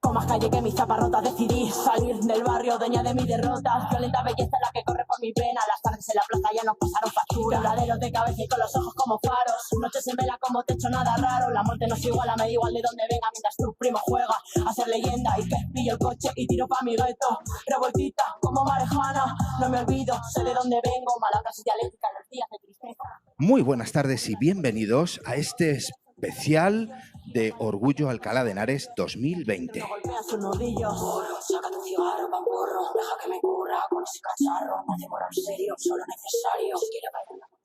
Con más calle que mis zaparrotas decidí salir del barrio, dueña de mi derrota. Violenta belleza la que corre por mi pena. Las tardes en la plaza ya nos pasaron factura. Quebraderos de cabeza y con los ojos como faros. Noches en vela como techo, nada raro. La muerte nos iguala, me da igual de dónde venga. Mientras tu primo juega a ser leyenda. Y que pillo el coche y tiro pa' mi gueto. Revoltita como marejana. No me olvido, sé de dónde vengo. Malacas y dialéctica, los días de tristeza. Muy buenas tardes y bienvenidos a este especial de Orgullo Alcalá de Henares 2020.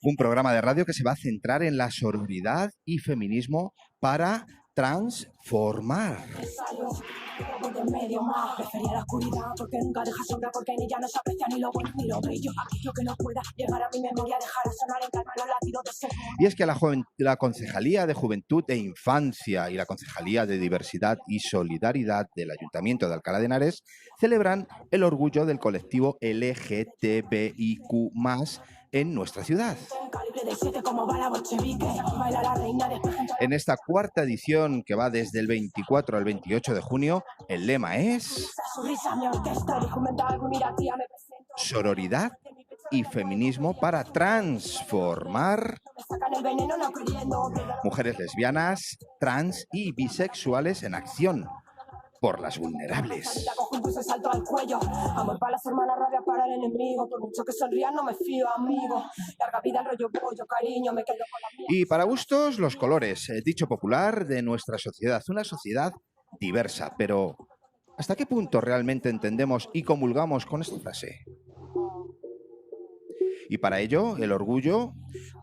Un programa de radio que se va a centrar en la sororidad y feminismo para transformar. Y es que la Concejalía de Juventud e Infancia y la Concejalía de Diversidad y Solidaridad del Ayuntamiento de Alcalá de Henares celebran el orgullo del colectivo LGTBIQ+, en nuestra ciudad. En esta cuarta edición, que va desde el 24 al 28 de junio, el lema es sororidad y feminismo para transformar. Mujeres lesbianas, trans y bisexuales en acción por las vulnerables. Y para gustos, los colores, dicho popular de nuestra sociedad. Una sociedad diversa, pero ¿hasta qué punto realmente entendemos y comulgamos con esta frase? Y para ello, el orgullo,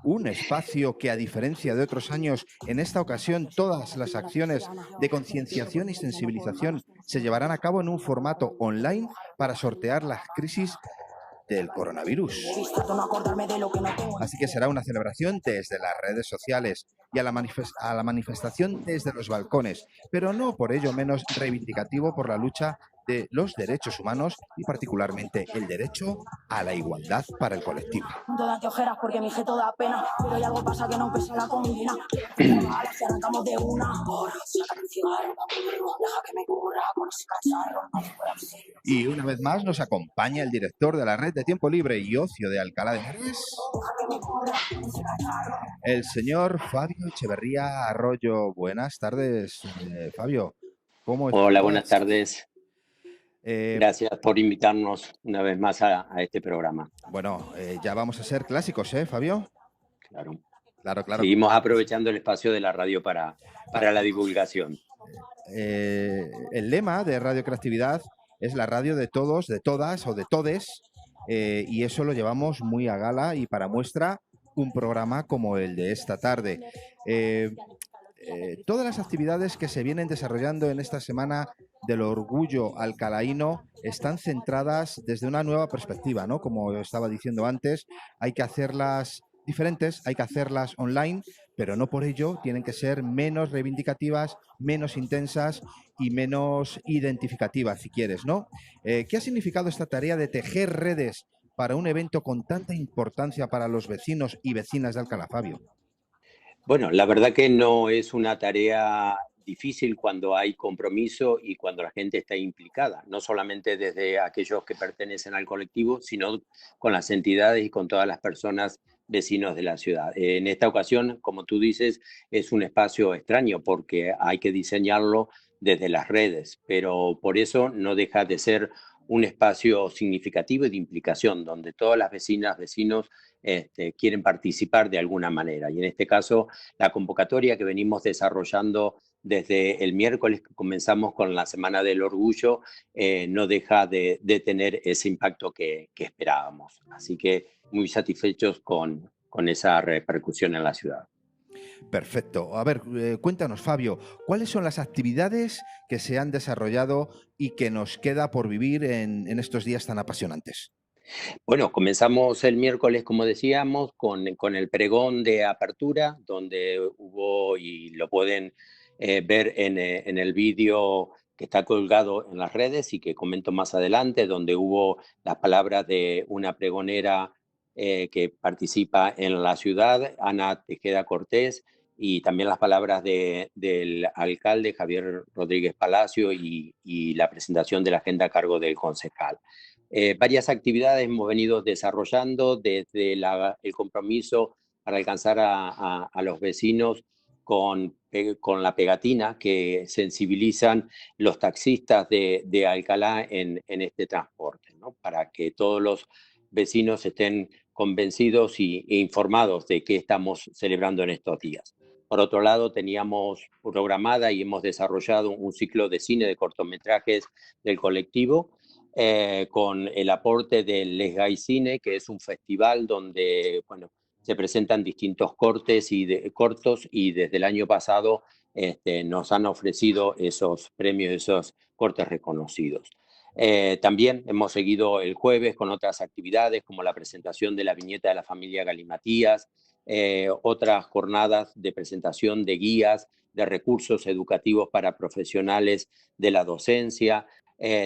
un espacio que, a diferencia de otros años, en esta ocasión todas las acciones de concienciación y sensibilización se llevarán a cabo en un formato online para sortear las crisis del coronavirus. Así que será una celebración desde las redes sociales y a la manifestación desde los balcones, pero no por ello menos reivindicativo por la lucha de los derechos humanos y particularmente el derecho a la igualdad para el colectivo. Porque mi jeto da pena, pero hay algo pasa que no pesa la combina. Y una vez más nos acompaña el director de la Red de Tiempo Libre y Ocio de Alcalá de Henares, el señor Fabio Echeverría Arroyo. Buenas tardes, Fabio. ¿Cómo estás? Hola, buenas tardes. Gracias por invitarnos una vez más a este programa. Bueno, ya vamos a ser clásicos, Fabio? Claro. Claro. Seguimos aprovechando el espacio de la radio para la divulgación. El lema de Radio Creatividad es la radio de todos, de todas o de todes, y eso lo llevamos muy a gala y para muestra un programa como el de esta tarde. Todas las actividades que se vienen desarrollando en esta semana del orgullo alcalaíno están centradas desde una nueva perspectiva, ¿no? Como estaba diciendo antes, hay que hacerlas diferentes, hay que hacerlas online, pero no por ello tienen que ser menos reivindicativas, menos intensas y menos identificativas, si quieres, ¿no? ¿Qué ha significado esta tarea de tejer redes para un evento con tanta importancia para los vecinos y vecinas de Alcalá, Fabio? Bueno, la verdad que no es una tarea difícil cuando hay compromiso y cuando la gente está implicada, no solamente desde aquellos que pertenecen al colectivo, sino con las entidades y con todas las personas vecinos de la ciudad. En esta ocasión, como tú dices, es un espacio extraño porque hay que diseñarlo desde las redes, pero por eso no deja de ser un espacio significativo y de implicación, donde todas las vecinas, vecinos quieren participar de alguna manera. Y en este caso, la convocatoria que venimos desarrollando desde el miércoles que comenzamos con la Semana del Orgullo, no deja de tener ese impacto que esperábamos. Así que muy satisfechos con esa repercusión en la ciudad. Perfecto. A ver, cuéntanos, Fabio, ¿cuáles son las actividades que se han desarrollado y que nos queda por vivir en estos días tan apasionantes? Bueno, comenzamos el miércoles, como decíamos, con el pregón de apertura, donde hubo, y lo pueden ver en el vídeo que está colgado en las redes y que comento más adelante, donde hubo las palabras de una pregonera que participa en la ciudad, Ana Tejeda Cortés, y también las palabras del alcalde Javier Rodríguez Palacio y la presentación de la agenda a cargo del concejal. Varias actividades hemos venido desarrollando desde el compromiso para alcanzar a los vecinos con la pegatina que sensibilizan los taxistas de Alcalá en este transporte, ¿no? Para que todos los vecinos estén convencidos e informados de qué estamos celebrando en estos días. Por otro lado, teníamos programada y hemos desarrollado un ciclo de cine de cortometrajes del colectivo con el aporte del Les Gais Cine, que es un festival donde, bueno, se presentan distintos cortos y desde el año pasado nos han ofrecido esos premios, esos cortes reconocidos. También hemos seguido el jueves con otras actividades como la presentación de la viñeta de la familia Galimatías, otras jornadas de presentación de guías, de recursos educativos para profesionales de la docencia.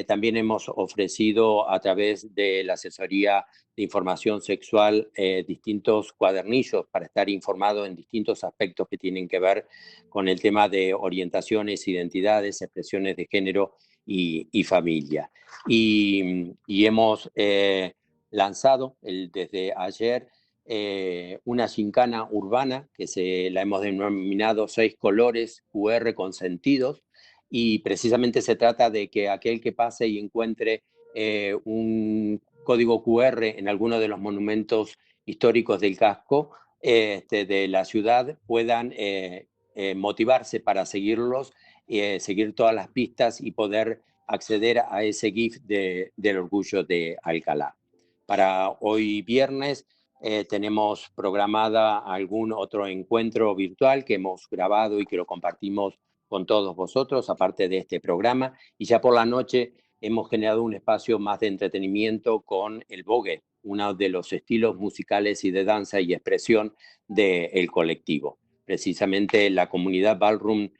También hemos ofrecido a través de la asesoría de información sexual distintos cuadernillos para estar informado en distintos aspectos que tienen que ver con el tema de orientaciones, identidades, expresiones de género y familia. Y hemos lanzado desde ayer una gincana urbana que la hemos denominado 6 colores QR consentidos, y precisamente se trata de que aquel que pase y encuentre un código QR en alguno de los monumentos históricos del casco de la ciudad puedan motivarse para seguirlos, seguir todas las pistas y poder acceder a ese GIF del orgullo de Alcalá. Para hoy viernes tenemos programada algún otro encuentro virtual que hemos grabado y que lo compartimos con todos vosotros, aparte de este programa. Y ya por la noche hemos generado un espacio más de entretenimiento con el Vogue, uno de los estilos musicales y de danza y expresión del colectivo. Precisamente la comunidad Ballroom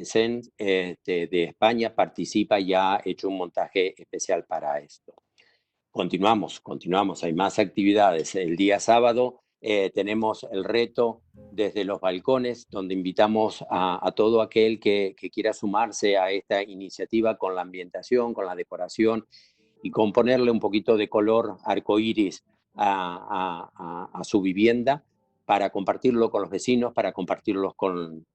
Zen de España participa y ha hecho un montaje especial para esto. Continuamos, hay más actividades. El día sábado tenemos el reto desde los balcones, donde invitamos a todo aquel que quiera sumarse a esta iniciativa con la ambientación, con la decoración y con ponerle un poquito de color arcoíris a su vivienda para compartirlo con los vecinos, para compartirlos con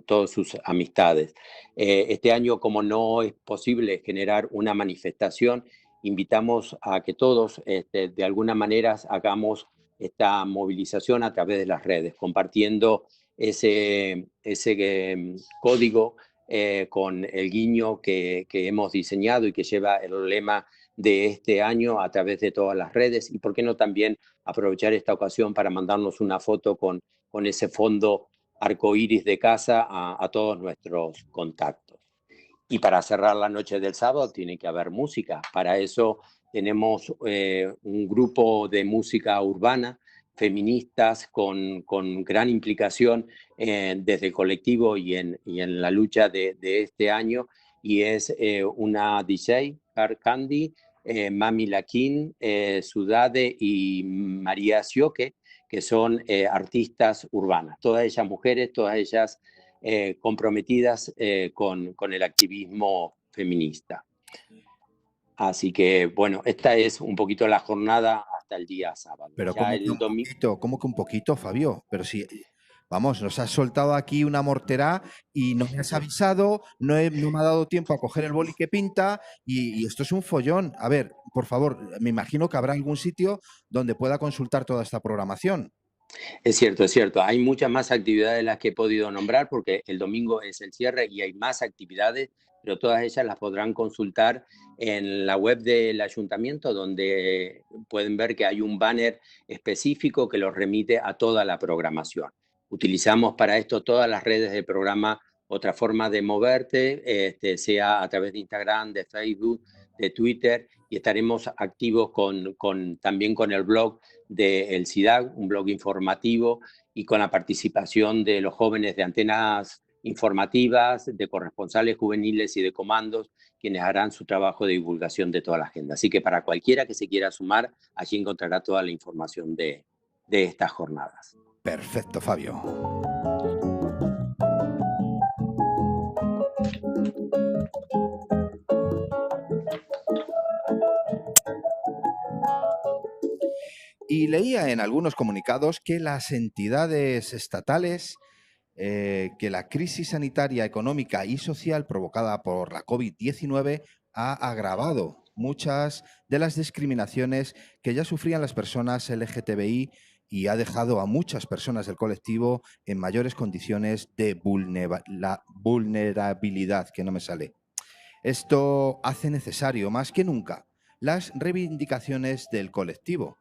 todas sus amistades. Este año, como no es posible generar una manifestación, invitamos a que todos de alguna manera hagamos esta movilización a través de las redes, compartiendo ese código con el guiño que hemos diseñado y que lleva el lema de este año a través de todas las redes. Y por qué no también aprovechar esta ocasión para mandarnos una foto con ese fondo arcoíris de casa a todos nuestros contactos. Y para cerrar la noche del sábado tiene que haber música. Para eso tenemos un grupo de música urbana, feministas, con gran implicación desde el colectivo y en la lucha de este año. Y es una DJ, Car Candy, Mami Lakin, Sudade y María Sioque, que son artistas urbanas. Todas ellas mujeres, todas ellas comprometidas con el activismo feminista. Así que, bueno, esta es un poquito la jornada hasta el día sábado. Pero ¿cómo que un poquito, Fabio? Pero si, vamos, nos has soltado aquí una mortera y no me has avisado, no me ha dado tiempo a coger el boli que pinta y esto es un follón. A ver, por favor, me imagino que habrá algún sitio donde pueda consultar toda esta programación. Es cierto, es cierto. Hay muchas más actividades de las que he podido nombrar porque el domingo es el cierre y hay más actividades, pero todas ellas las podrán consultar en la web del ayuntamiento, donde pueden ver que hay un banner específico que los remite a toda la programación. Utilizamos para esto todas las redes del programa Otra Forma de Moverte, sea a través de Instagram, de Facebook, de Twitter, y estaremos activos también con el blog del CIDAG, un blog informativo, y con la participación de los jóvenes de antenas informativas, de corresponsales juveniles y de comandos, quienes harán su trabajo de divulgación de toda la agenda. Así que para cualquiera que se quiera sumar, allí encontrará toda la información de estas jornadas. Perfecto, Fabio. Y leía en algunos comunicados que las entidades estatales, que la crisis sanitaria, económica y social provocada por la COVID-19 ha agravado muchas de las discriminaciones que ya sufrían las personas LGTBI y ha dejado a muchas personas del colectivo en mayores condiciones de vulnerabilidad, que no me sale. Esto hace necesario, más que nunca, las reivindicaciones del colectivo.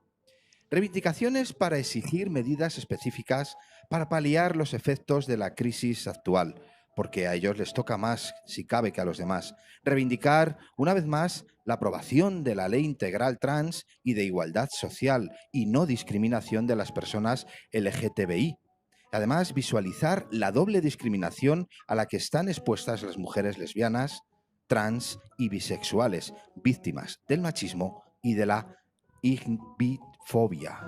Reivindicaciones para exigir medidas específicas para paliar los efectos de la crisis actual, porque a ellos les toca más, si cabe, que a los demás. Reivindicar, una vez más, la aprobación de la Ley Integral Trans y de igualdad social y no discriminación de las personas LGTBI. Además, visualizar la doble discriminación a la que están expuestas las mujeres lesbianas, trans y bisexuales, víctimas del machismo y de la bifobia.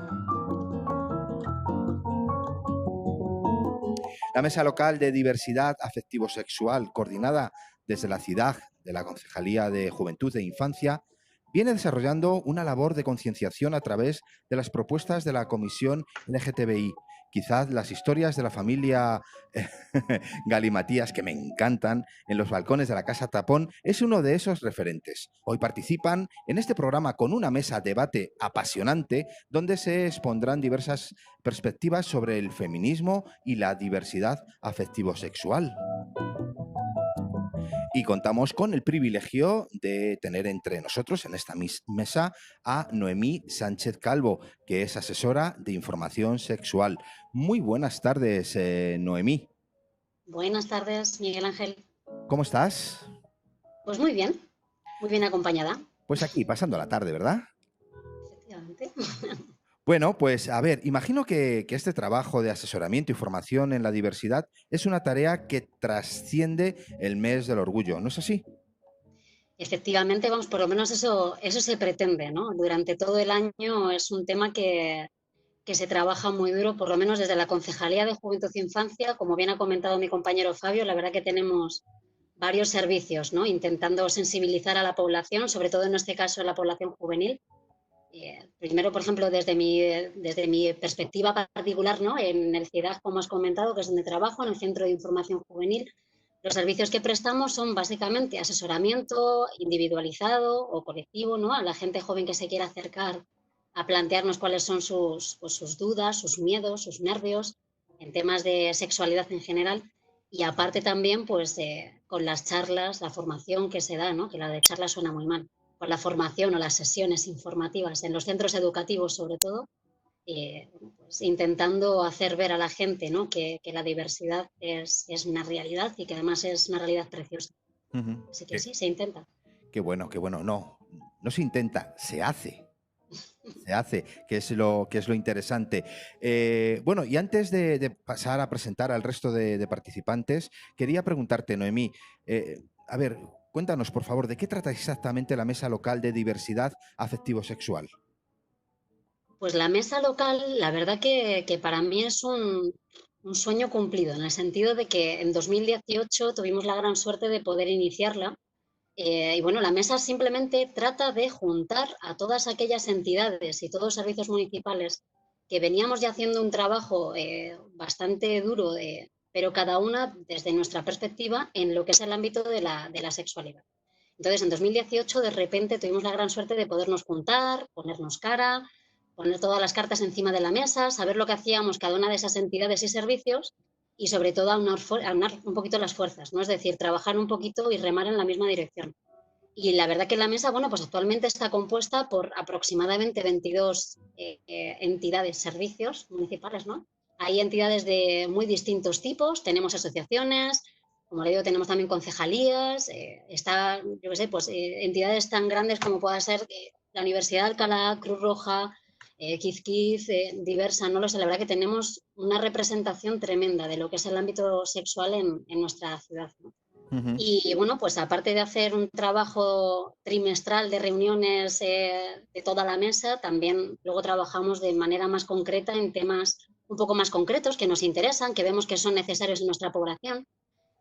La Mesa Local de Diversidad Afectivo-Sexual, coordinada desde la CIDAG de la Concejalía de Juventud e Infancia, viene desarrollando una labor de concienciación a través de las propuestas de la Comisión LGTBI. Quizás las historias de la familia Galimatías, que me encantan, en los balcones de la Casa Tapón, es uno de esos referentes. Hoy participan en este programa con una mesa debate apasionante donde se expondrán diversas perspectivas sobre el feminismo y la diversidad afectivo-sexual. Y contamos con el privilegio de tener entre nosotros en esta mesa a Noemí Sánchez Calvo, que es asesora de información sexual. Muy buenas tardes, Noemí. Buenas tardes, Miguel Ángel. ¿Cómo estás? Pues muy bien acompañada. Pues aquí, pasando la tarde, ¿verdad? Efectivamente. Bueno, pues a ver, imagino que este trabajo de asesoramiento y formación en la diversidad es una tarea que trasciende el mes del orgullo, ¿no es así? Efectivamente, vamos, por lo menos eso se pretende, ¿no? Durante todo el año es un tema que se trabaja muy duro, por lo menos desde la Concejalía de Juventud e Infancia, como bien ha comentado mi compañero Fabio, la verdad que tenemos varios servicios, ¿no? Intentando sensibilizar a la población, sobre todo en este caso en la población juvenil. Primero, por ejemplo, desde mi perspectiva particular, ¿no? En el CIDAG, como has comentado, que es donde trabajo, en el Centro de Información Juvenil, los servicios que prestamos son básicamente asesoramiento individualizado o colectivo, ¿no? A la gente joven que se quiera acercar a plantearnos cuáles son sus dudas, sus miedos, sus nervios en temas de sexualidad en general. Y aparte también, pues, con las charlas, la formación que se da, ¿no? Que la de charlas suena muy mal. Con la formación o las sesiones informativas en los centros educativos, sobre todo, pues intentando hacer ver a la gente, ¿no? que la diversidad es una realidad y que además es una realidad preciosa. Así que sí, se intenta. Qué bueno, qué bueno. No se intenta, se hace. Se hace, que es lo interesante. Bueno, y antes de pasar a presentar al resto de participantes, quería preguntarte, Noemí, a ver, cuéntanos, por favor, ¿de qué trata exactamente la Mesa Local de Diversidad Afectivo-Sexual? Pues la mesa local, la verdad que para mí es un sueño cumplido, en el sentido de que en 2018 tuvimos la gran suerte de poder iniciarla. Y bueno, la mesa simplemente trata de juntar a todas aquellas entidades y todos los servicios municipales que veníamos ya haciendo un trabajo bastante duro, pero cada una desde nuestra perspectiva en lo que es el ámbito de la sexualidad. Entonces, en 2018, de repente, tuvimos la gran suerte de podernos juntar, ponernos cara, poner todas las cartas encima de la mesa, saber lo que hacíamos cada una de esas entidades y servicios y, sobre todo, aunar un poquito las fuerzas, ¿no? Es decir, trabajar un poquito y remar en la misma dirección. Y la verdad que la mesa, bueno, pues actualmente está compuesta por aproximadamente 22 entidades, servicios municipales, ¿no? Hay entidades de muy distintos tipos, tenemos asociaciones, como le digo, tenemos también concejalías, yo qué sé, pues entidades tan grandes como pueda ser la Universidad de Alcalá, Cruz Roja, Kizkiz, Diversa, no lo sé, la verdad que tenemos una representación tremenda de lo que es el ámbito sexual en nuestra ciudad, ¿no? Y bueno, pues aparte de hacer un trabajo trimestral de reuniones de toda la mesa, también luego trabajamos de manera más concreta en temas un poco más concretos que nos interesan, que vemos que son necesarios en nuestra población.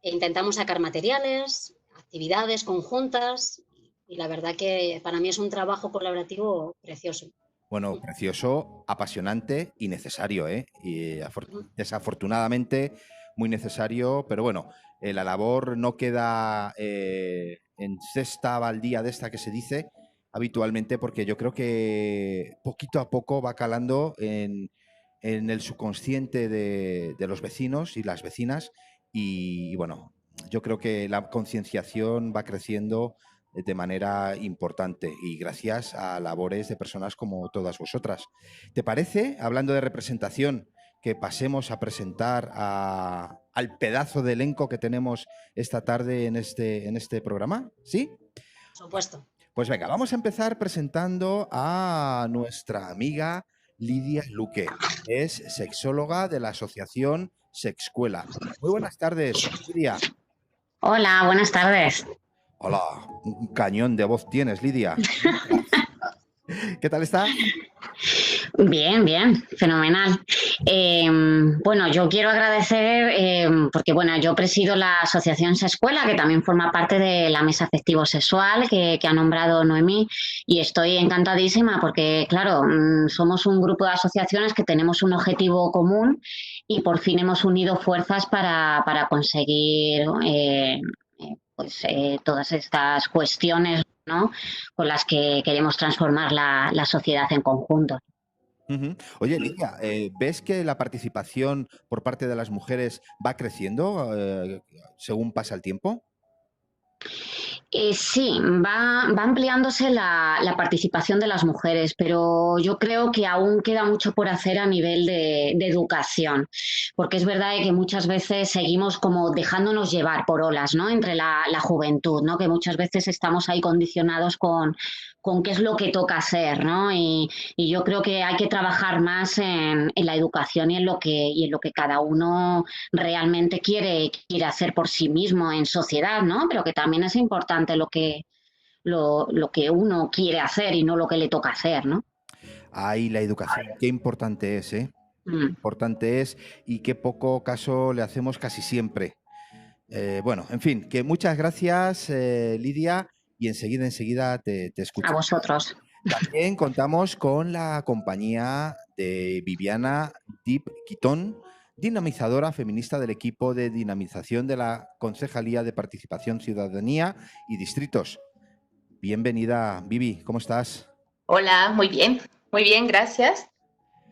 E intentamos sacar materiales, actividades conjuntas y la verdad que para mí es un trabajo colaborativo precioso. Bueno, precioso, apasionante y necesario, ¿eh? Y desafortunadamente muy necesario, pero bueno, la labor no queda en cesta baldía de esta que se dice habitualmente, porque yo creo que poquito a poco va calando en el subconsciente de los vecinos y las vecinas y bueno, yo creo que la concienciación va creciendo de manera importante y gracias a labores de personas como todas vosotras. ¿Te parece, hablando de representación, que pasemos a presentar al pedazo de elenco que tenemos esta tarde en este programa? ¿Sí? Por supuesto. Pues venga, vamos a empezar presentando a nuestra amiga Lidia Luque. Es sexóloga de la asociación Sexcuela. Muy buenas tardes, Lidia. Hola, buenas tardes. Hola, un cañón de voz tienes, Lidia. ¿Qué tal está? Bien, bien, fenomenal. Bueno, yo quiero agradecer, porque bueno, yo presido la Asociación Sexcuela, que también forma parte de la mesa afectivo-sexual que ha nombrado Noemí, y estoy encantadísima porque, claro, somos un grupo de asociaciones que tenemos un objetivo común y por fin hemos unido fuerzas para conseguir todas estas cuestiones, ¿no?, con las que queremos transformar la sociedad en conjunto. Oye, Lidia, ¿ves que la participación por parte de las mujeres va creciendo según pasa el tiempo? Sí, va ampliándose la participación de las mujeres, pero yo creo que aún queda mucho por hacer a nivel de educación, porque es verdad que muchas veces seguimos como dejándonos llevar por olas, ¿no?, entre la juventud, ¿no?, que muchas veces estamos ahí condicionados con qué es lo que toca hacer, ¿no? Y yo creo que hay que trabajar más en la educación y en lo que cada uno realmente quiere hacer por sí mismo en sociedad, ¿no? Pero que también es importante lo que uno quiere hacer y no lo que le toca hacer, ¿no? Ay, la educación, qué importante es, ¿eh? Qué importante es y qué poco caso le hacemos casi siempre. Bueno, en fin, que muchas gracias, Lidia, y enseguida te A escucho. vosotros. También contamos con la compañía de Viviana Dip Quitón, dinamizadora feminista del equipo de dinamización de la Concejalía de Participación, Ciudadanía y Distritos. Bienvenida, Vivi, ¿cómo estás? Hola, muy bien, gracias.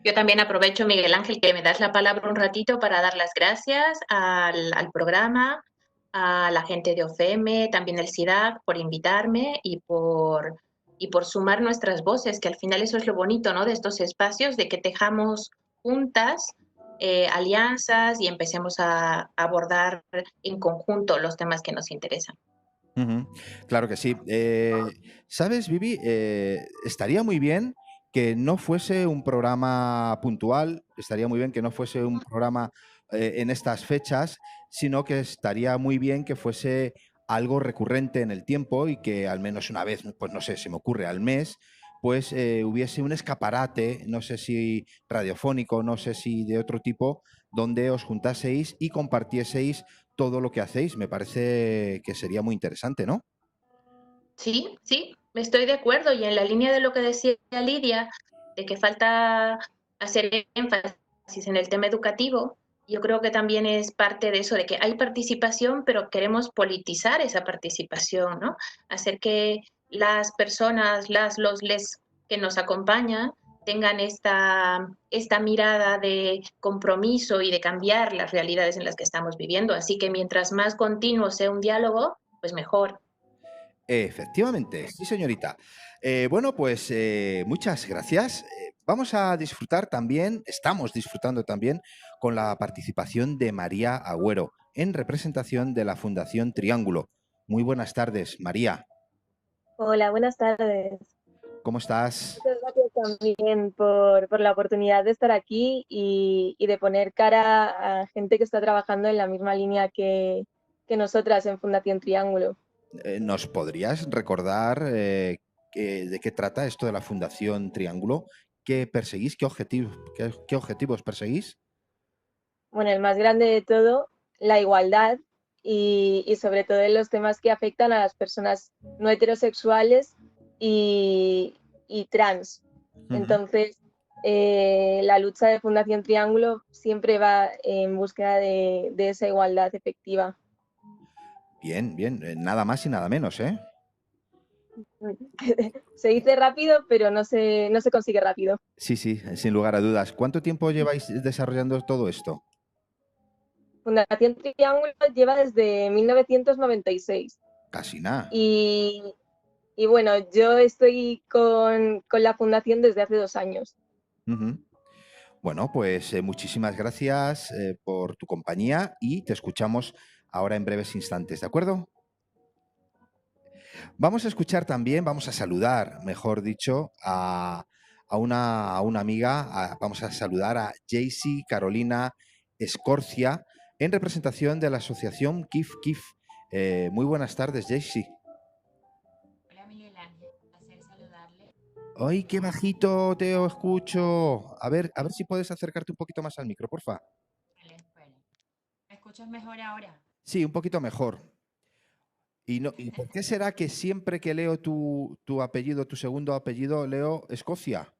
Yo también aprovecho, Miguel Ángel, que me das la palabra un ratito para dar las gracias al programa, a la gente de OFEME, también el CIDAC, por invitarme y por sumar nuestras voces, que al final eso es lo bonito, ¿no?, de estos espacios, de que tejamos juntas alianzas y empecemos a abordar en conjunto los temas que nos interesan. Claro que sí. ¿Sabes, Vivi? Estaría muy bien que no fuese un programa puntual, estaría muy bien que no fuese un programa en estas fechas, sino que estaría muy bien que fuese algo recurrente en el tiempo y que al menos una vez, pues no sé, se me ocurre al mes, pues hubiese un escaparate, no sé si radiofónico, no sé si de otro tipo, donde os juntaseis y compartieseis todo lo que hacéis. Me parece que sería muy interesante, ¿no? Sí, sí, estoy de acuerdo y en la línea de lo que decía Lidia, de que falta hacer énfasis en el tema educativo, yo creo que también es parte de eso, de que hay participación, pero queremos politizar esa participación, ¿no? Hacer que las personas, les que nos acompañan tengan esta mirada de compromiso y de cambiar las realidades en las que estamos viviendo. Así que mientras más continuo sea un diálogo, pues mejor. Efectivamente, sí, señorita. Bueno, pues muchas gracias. Vamos a disfrutar también, estamos disfrutando también con la participación de María Agüero en representación de la Fundación Triángulo. Muy buenas tardes, María. Hola, buenas tardes. ¿Cómo estás? Muchas gracias también por la oportunidad de estar aquí y de poner cara a gente que está trabajando en la misma línea que nosotras en Fundación Triángulo. ¿Nos podrías recordar de qué trata esto de la Fundación Triángulo? ¿Qué perseguís? ¿Qué objetivos perseguís? Bueno, el más grande de todo, la igualdad y sobre todo en los temas que afectan a las personas no heterosexuales y trans. Entonces, la lucha de Fundación Triángulo siempre va en búsqueda de esa igualdad efectiva. Bien, bien, nada más y nada menos, ¿eh? Se dice rápido, pero no se consigue rápido. Sí, sí, sin lugar a dudas. ¿Cuánto tiempo lleváis desarrollando todo esto? Fundación Triángulo lleva desde 1996. Casi nada. Y bueno, yo estoy con la fundación desde hace 2 años. Bueno, pues muchísimas gracias por tu compañía y te escuchamos ahora en breves instantes, ¿de acuerdo? Vamos a escuchar también, vamos a saludar, mejor dicho, a una amiga, vamos a saludar a Jaycee Carolina Escorcia en representación de la asociación Kif Kif. Muy buenas tardes, Jaycee. Hola Miguel Ángel, un placer saludarle. ¡Ay, qué bajito te escucho! A ver si puedes acercarte un poquito más al micro, porfa. Vale, espera. ¿Me escuchas mejor ahora? Sí, un poquito mejor. ¿Y por qué será que siempre que leo tu apellido, tu segundo apellido, leo Escocia?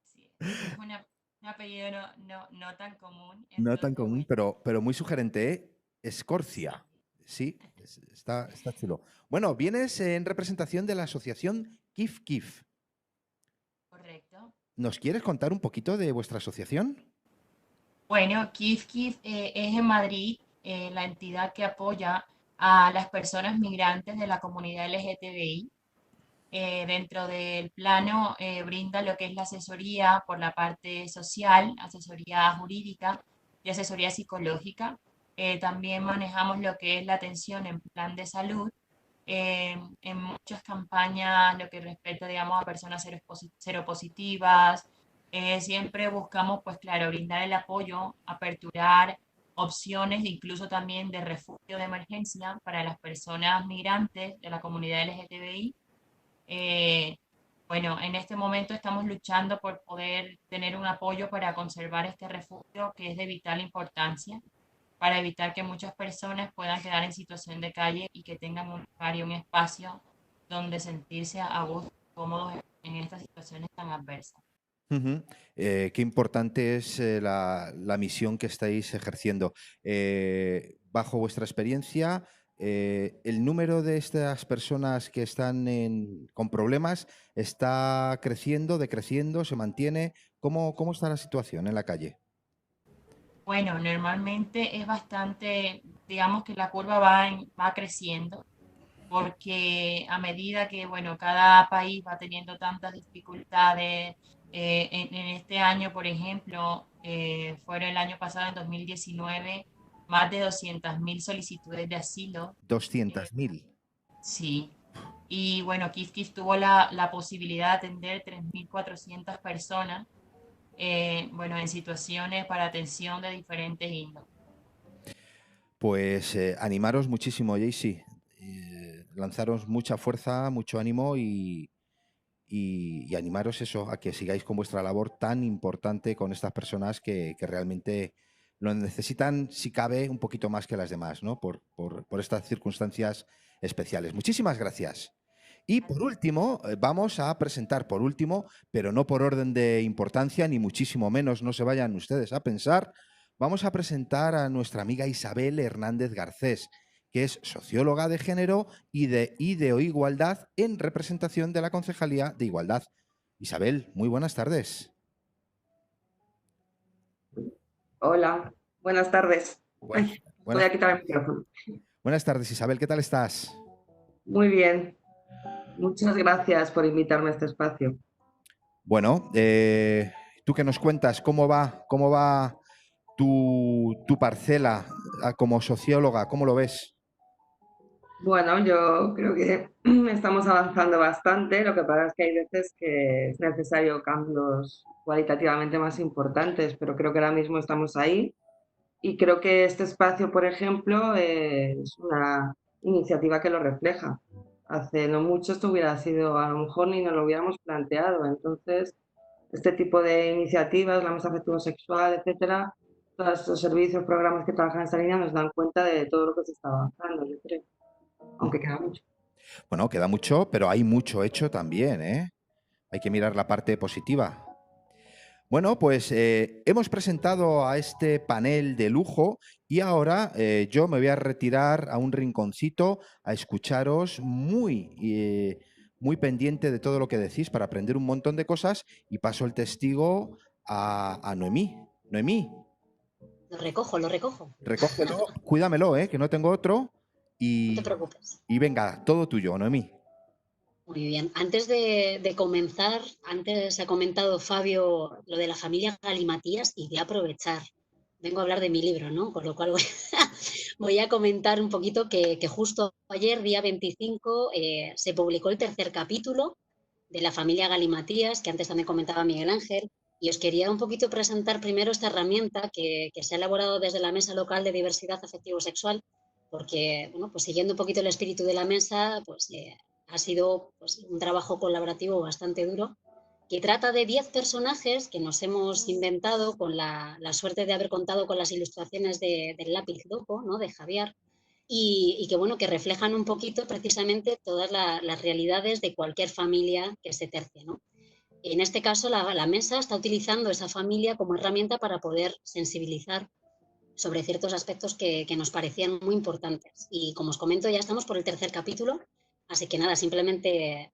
Sí, es un apellido no tan común. No tan Entonces, común, bueno, pero muy sugerente, ¿eh? Escorcia. Sí, está chulo. Bueno, vienes en representación de la asociación Kif Kif. correcto. ¿Nos quieres contar un poquito de vuestra asociación? Bueno, Kif Kif es en Madrid la entidad que apoya a las personas migrantes de la comunidad LGTBI. Dentro del plano brinda lo que es la asesoría por la parte social, asesoría jurídica y asesoría psicológica. También manejamos lo que es la atención en plan de salud, en muchas campañas, lo que respecta, digamos, a personas seropositivas. Siempre buscamos, pues claro, brindar el apoyo, aperturar opciones, incluso también de refugio de emergencia para las personas migrantes de la comunidad LGTBI. Eh, bueno, en este momento estamos luchando por poder tener un apoyo para conservar este refugio que es de vital importancia para evitar que muchas personas puedan quedar en situación de calle y que tengan un lugar y un espacio donde sentirse a gusto, cómodos en estas situaciones tan adversas. Qué importante es la misión que estáis ejerciendo. Bajo vuestra experiencia, ¿el número de estas personas que están con problemas está creciendo, decreciendo, se mantiene? ¿Cómo está la situación en la calle? Bueno, normalmente es bastante, digamos que la curva va creciendo, porque a medida que, bueno, cada país va teniendo tantas dificultades, en este año, por ejemplo, fueron el año pasado, en 2019, más de 200.000 solicitudes de asilo. 200.000. Sí. Y bueno, Kif tuvo la posibilidad de atender 3.400 personas, bueno, en situaciones para atención de diferentes índoles. Pues animaros muchísimo, Jaycee. Lanzaros mucha fuerza, mucho ánimo y animaros eso, a que sigáis con vuestra labor tan importante con estas personas que realmente lo necesitan, si cabe, un poquito más que las demás, ¿no? Por estas circunstancias especiales. Muchísimas gracias. Y por último, vamos a presentar por último, pero no por orden de importancia, ni muchísimo menos, no se vayan ustedes a pensar, vamos a presentar a nuestra amiga Isabel Hernández Garcés, que es socióloga de género y de igualdad en representación de la Concejalía de Igualdad. Isabel, muy buenas tardes. Hola, buenas tardes. Voy a quitar el micrófono. Buenas tardes, Isabel, ¿qué tal estás? Muy bien. Muchas gracias por invitarme a este espacio. Bueno, ¿tú qué nos cuentas? ¿Cómo va tu parcela como socióloga? ¿Cómo lo ves? Bueno, yo creo que estamos avanzando bastante. Lo que pasa es que hay veces que es necesario cambios cualitativamente más importantes, pero creo que ahora mismo estamos ahí. Y creo que este espacio, por ejemplo, es una iniciativa que lo refleja. Hace no mucho esto hubiera sido, a lo mejor ni nos lo hubiéramos planteado. Entonces, este tipo de iniciativas, la mesa afectivo-sexual, etcétera, todos estos servicios, programas que trabajan en esta línea nos dan cuenta de todo lo que se está avanzando, yo creo. Aunque queda mucho. Bueno, queda mucho, pero hay mucho hecho también, ¿eh? Hay que mirar la parte positiva. Bueno, pues hemos presentado a este panel de lujo y ahora yo me voy a retirar a un rinconcito a escucharos muy pendiente de todo lo que decís para aprender un montón de cosas y paso el testigo a Noemí. Noemí. Lo recojo. Recógelo, cuídamelo, que no tengo otro. No te preocupes. Y venga, todo tuyo, Noemí. Muy bien. Antes de comenzar, antes ha comentado Fabio lo de la familia Galimatías y voy a aprovechar. Vengo a hablar de mi libro, ¿no? Con lo cual voy a comentar un poquito que justo ayer, día 25, se publicó el tercer capítulo de la familia Galimatías, que antes también comentaba Miguel Ángel, y os quería un poquito presentar primero esta herramienta que se ha elaborado desde la Mesa Local de Diversidad Afectivo-Sexual, porque, bueno, pues siguiendo un poquito el espíritu de la mesa, pues ha sido pues, un trabajo colaborativo bastante duro, que trata de 10 personajes que nos hemos inventado con la suerte de haber contado con las ilustraciones del lápiz loco, ¿no? De Javier, y que, bueno, que reflejan un poquito precisamente todas las realidades de cualquier familia que se tercie, ¿no? En este caso, la mesa está utilizando esa familia como herramienta para poder sensibilizar sobre ciertos aspectos que nos parecían muy importantes. Y como os comento, ya estamos por el tercer capítulo, así que nada, simplemente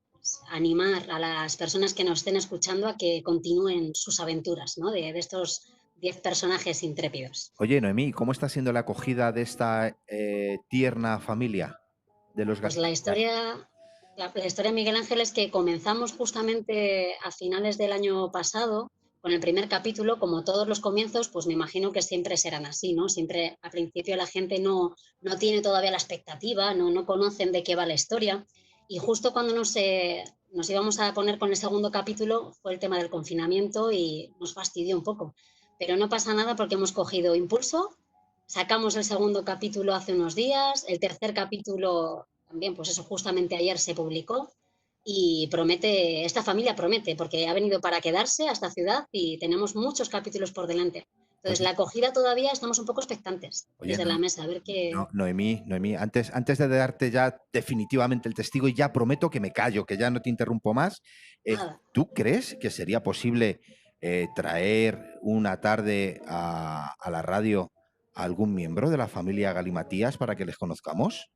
animar a las personas que nos estén escuchando a que continúen sus aventuras, ¿no? de estos 10 personajes intrépidos. Oye, Noemí, ¿cómo está siendo la acogida de esta tierna familia de los Pues la historia, Miguel Ángel, es que comenzamos justamente a finales del año pasado con el primer capítulo. Como todos los comienzos, pues me imagino que siempre serán así, ¿no? Siempre al principio la gente no tiene todavía la expectativa, no conocen de qué va la historia. Y justo cuando nos íbamos a poner con el segundo capítulo fue el tema del confinamiento y nos fastidió un poco. Pero no pasa nada porque hemos cogido impulso, sacamos el segundo capítulo hace unos días, el tercer capítulo también, pues eso, justamente ayer se publicó. Y esta familia promete, porque ha venido para quedarse a esta ciudad y tenemos muchos capítulos por delante. Entonces, la acogida todavía estamos un poco expectantes desde la mesa, a ver qué... Noemí, antes de darte ya definitivamente el testigo, y ya prometo que me callo, que ya no te interrumpo más, ¿tú crees que sería posible traer una tarde a la radio a algún miembro de la familia Galimatías para que les conozcamos?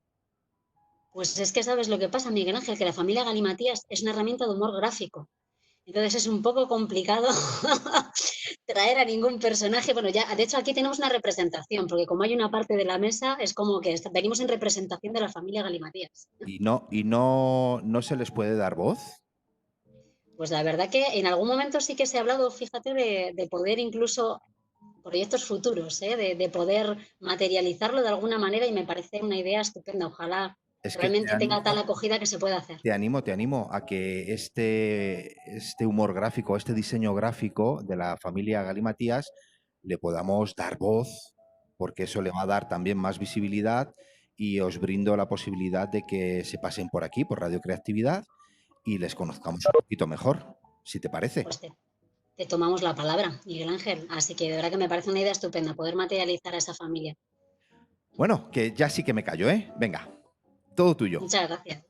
Pues es que sabes lo que pasa, Miguel Ángel, que la familia Galimatías es una herramienta de humor gráfico. Entonces es un poco complicado traer a ningún personaje. Bueno, ya, de hecho aquí tenemos una representación, porque como hay una parte de la mesa, es como que venimos en representación de la familia Galimatías. ¿Y no se les puede dar voz? Pues la verdad que en algún momento sí que se ha hablado, fíjate, de poder incluso proyectos futuros, de poder materializarlo de alguna manera, y me parece una idea estupenda. Ojalá realmente tenga tal acogida que se pueda hacer. Te animo a que este humor gráfico, este diseño gráfico de la familia Galimatías le podamos dar voz, porque eso le va a dar también más visibilidad, y os brindo la posibilidad de que se pasen por aquí, por Radio Creatividad, y les conozcamos un poquito mejor, si te parece. Pues te tomamos la palabra, Miguel Ángel. Así que de verdad que me parece una idea estupenda poder materializar a esa familia. Bueno, que ya sí que me callo, Venga. Todo tuyo. Muchas gracias.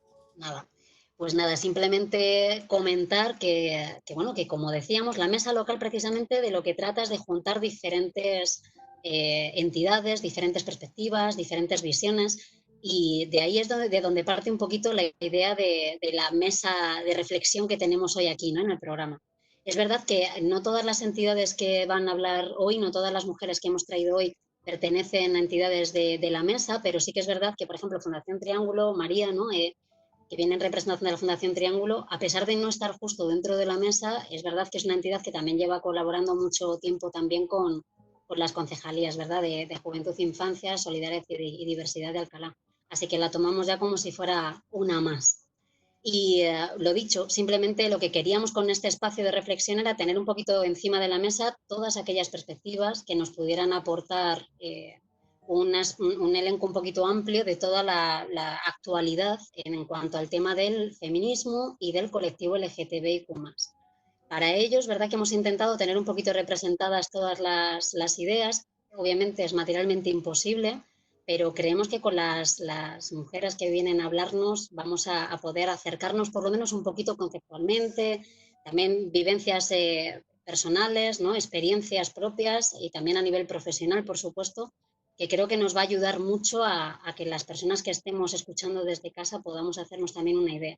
Pues nada, simplemente comentar que como decíamos, la mesa local precisamente de lo que trata es de juntar diferentes entidades, diferentes perspectivas, diferentes visiones, y de ahí es de donde parte un poquito la idea de la mesa de reflexión que tenemos hoy aquí, ¿no? En el programa. Es verdad que no todas las entidades que van a hablar hoy, no todas las mujeres que hemos traído hoy pertenecen a entidades de la mesa, pero sí que es verdad que, por ejemplo, Fundación Triángulo, María, ¿no? Que viene en representación de la Fundación Triángulo, a pesar de no estar justo dentro de la mesa, es verdad que es una entidad que también lleva colaborando mucho tiempo también con las concejalías, ¿verdad? De Juventud, Infancia, Solidaridad y Diversidad de Alcalá. Así que la tomamos ya como si fuera una más. Y lo dicho, simplemente lo que queríamos con este espacio de reflexión era tener un poquito encima de la mesa todas aquellas perspectivas que nos pudieran aportar un elenco un poquito amplio de toda la actualidad en cuanto al tema del feminismo y del colectivo LGTBIQ+. Para ello, es verdad que hemos intentado tener un poquito representadas todas las ideas. Obviamente es materialmente imposible, pero creemos que con las mujeres que vienen a hablarnos vamos a poder acercarnos por lo menos un poquito conceptualmente, también vivencias personales, ¿no? Experiencias propias y también a nivel profesional, por supuesto, que creo que nos va a ayudar mucho a que las personas que estemos escuchando desde casa podamos hacernos también una idea.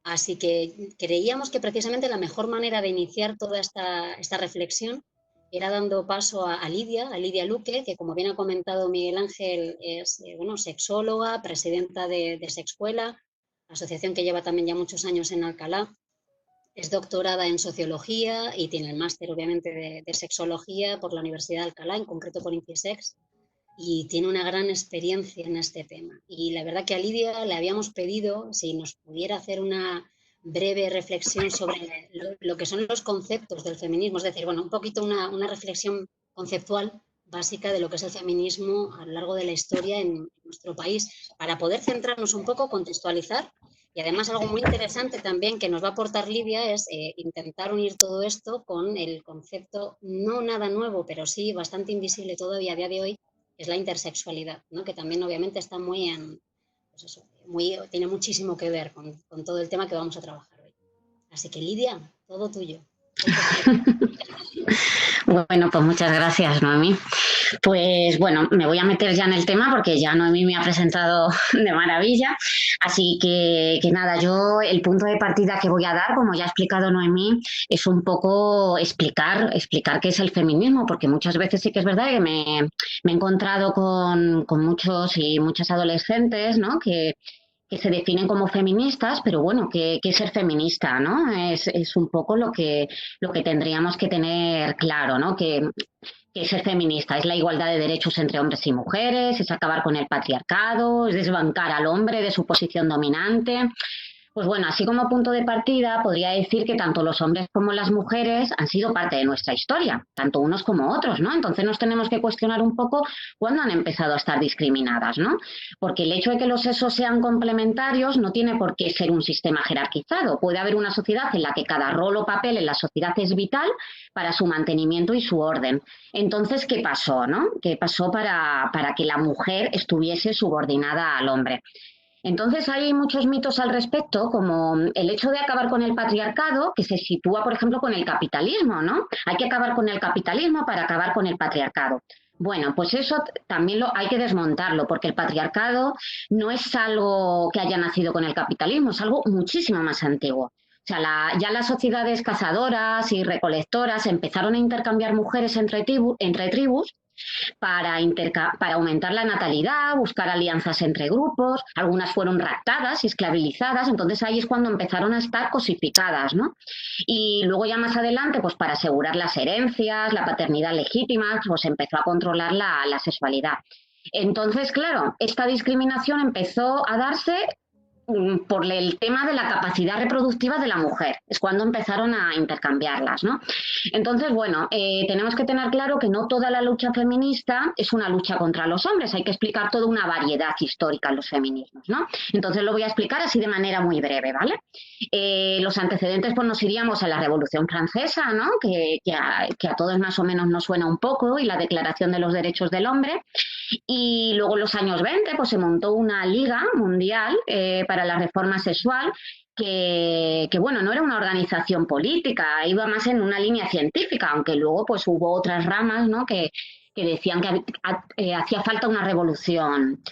Así que creíamos que precisamente la mejor manera de iniciar toda esta reflexión era dando paso a Lidia Luque, que como bien ha comentado Miguel Ángel es sexóloga, presidenta de Sexcuela, asociación que lleva también ya muchos años en Alcalá. Es doctorada en sociología y tiene el máster obviamente de sexología por la Universidad de Alcalá, en concreto por Incisex, y tiene una gran experiencia en este tema. Y la verdad que a Lidia le habíamos pedido si nos pudiera hacer una breve reflexión sobre lo que son los conceptos del feminismo, es decir, un poquito una reflexión conceptual básica de lo que es el feminismo a lo largo de la historia en nuestro país, para poder centrarnos un poco, contextualizar. Y además algo muy interesante también que nos va a aportar Lidia es intentar unir todo esto con el concepto, no nada nuevo, pero sí bastante invisible todavía a día de hoy, es la intersexualidad, ¿no? Que también obviamente está tiene muchísimo que ver con todo el tema que vamos a trabajar hoy. Así que Lidia, todo tuyo. Bueno, pues muchas gracias, Noemí. Pues bueno, me voy a meter ya en el tema porque ya Noemí me ha presentado de maravilla. Así que nada, yo el punto de partida que voy a dar, como ya ha explicado Noemí, es un poco explicar qué es el feminismo, porque muchas veces sí que es verdad que me he encontrado con muchos y muchas adolescentes, ¿no? que se definen como feministas, pero bueno, ¿qué es ser feminista, ¿no? Es un poco lo que tendríamos que tener claro, ¿no? Que ser feminista es la igualdad de derechos entre hombres y mujeres, es acabar con el patriarcado, es desbancar al hombre de su posición dominante. Pues bueno, así como punto de partida, podría decir que tanto los hombres como las mujeres han sido parte de nuestra historia, tanto unos como otros, ¿no? Entonces nos tenemos que cuestionar un poco cuándo han empezado a estar discriminadas, ¿no? Porque el hecho de que los sexos sean complementarios no tiene por qué ser un sistema jerarquizado. Puede haber una sociedad en la que cada rol o papel en la sociedad es vital para su mantenimiento y su orden. Entonces, ¿qué pasó, no? ¿Qué pasó para que la mujer estuviese subordinada al hombre? Entonces hay muchos mitos al respecto, como el hecho de acabar con el patriarcado, que se sitúa, por ejemplo, con el capitalismo, ¿no? Hay que acabar con el capitalismo para acabar con el patriarcado. Bueno, pues eso también hay que desmontarlo, porque el patriarcado no es algo que haya nacido con el capitalismo, es algo muchísimo más antiguo. O sea, ya las sociedades cazadoras y recolectoras empezaron a intercambiar mujeres entre tribus para aumentar la natalidad, buscar alianzas entre grupos, algunas fueron raptadas y esclavizadas, entonces ahí es cuando empezaron a estar cosificadas, ¿no? Y luego ya más adelante, pues para asegurar las herencias, la paternidad legítima, pues empezó a controlar la sexualidad. Entonces, claro, esta discriminación empezó a darse por el tema de la capacidad reproductiva de la mujer, es cuando empezaron a intercambiarlas, ¿no? Entonces, bueno, tenemos que tener claro que no toda la lucha feminista es una lucha contra los hombres, hay que explicar toda una variedad histórica en los feminismos, ¿no? Entonces lo voy a explicar así de manera muy breve, ¿vale? Los antecedentes, pues nos iríamos a la Revolución Francesa, ¿no? Que a todos más o menos nos suena un poco, y la Declaración de los Derechos del Hombre. Y luego en los años 20 pues se montó una liga mundial para la reforma sexual que bueno, no era una organización política, iba más en una línea científica, aunque luego pues hubo otras ramas, ¿no? que decían que hacía falta una revolución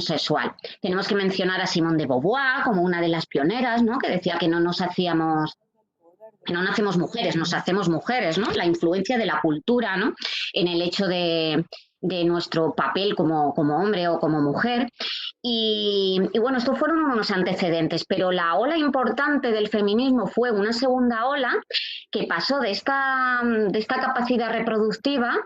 sexual. Tenemos que mencionar a Simone de Beauvoir como una de las pioneras, ¿no? Que decía que no nacemos mujeres, nos hacemos mujeres, ¿no? La influencia de la cultura, ¿no? En el hecho de nuestro papel como hombre o como mujer. Y bueno, estos fueron unos antecedentes, pero la ola importante del feminismo fue una segunda ola que pasó de esta capacidad reproductiva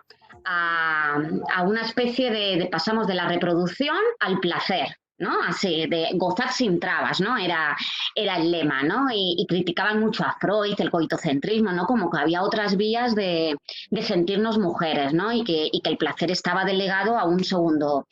a una especie pasamos de la reproducción al placer, ¿no? Así, de gozar sin trabas, ¿no? Era el lema, ¿no? Y criticaban mucho a Freud, el coitocentrismo, ¿no? Como que había otras vías de sentirnos mujeres, ¿no? Y que el placer estaba delegado a un segundo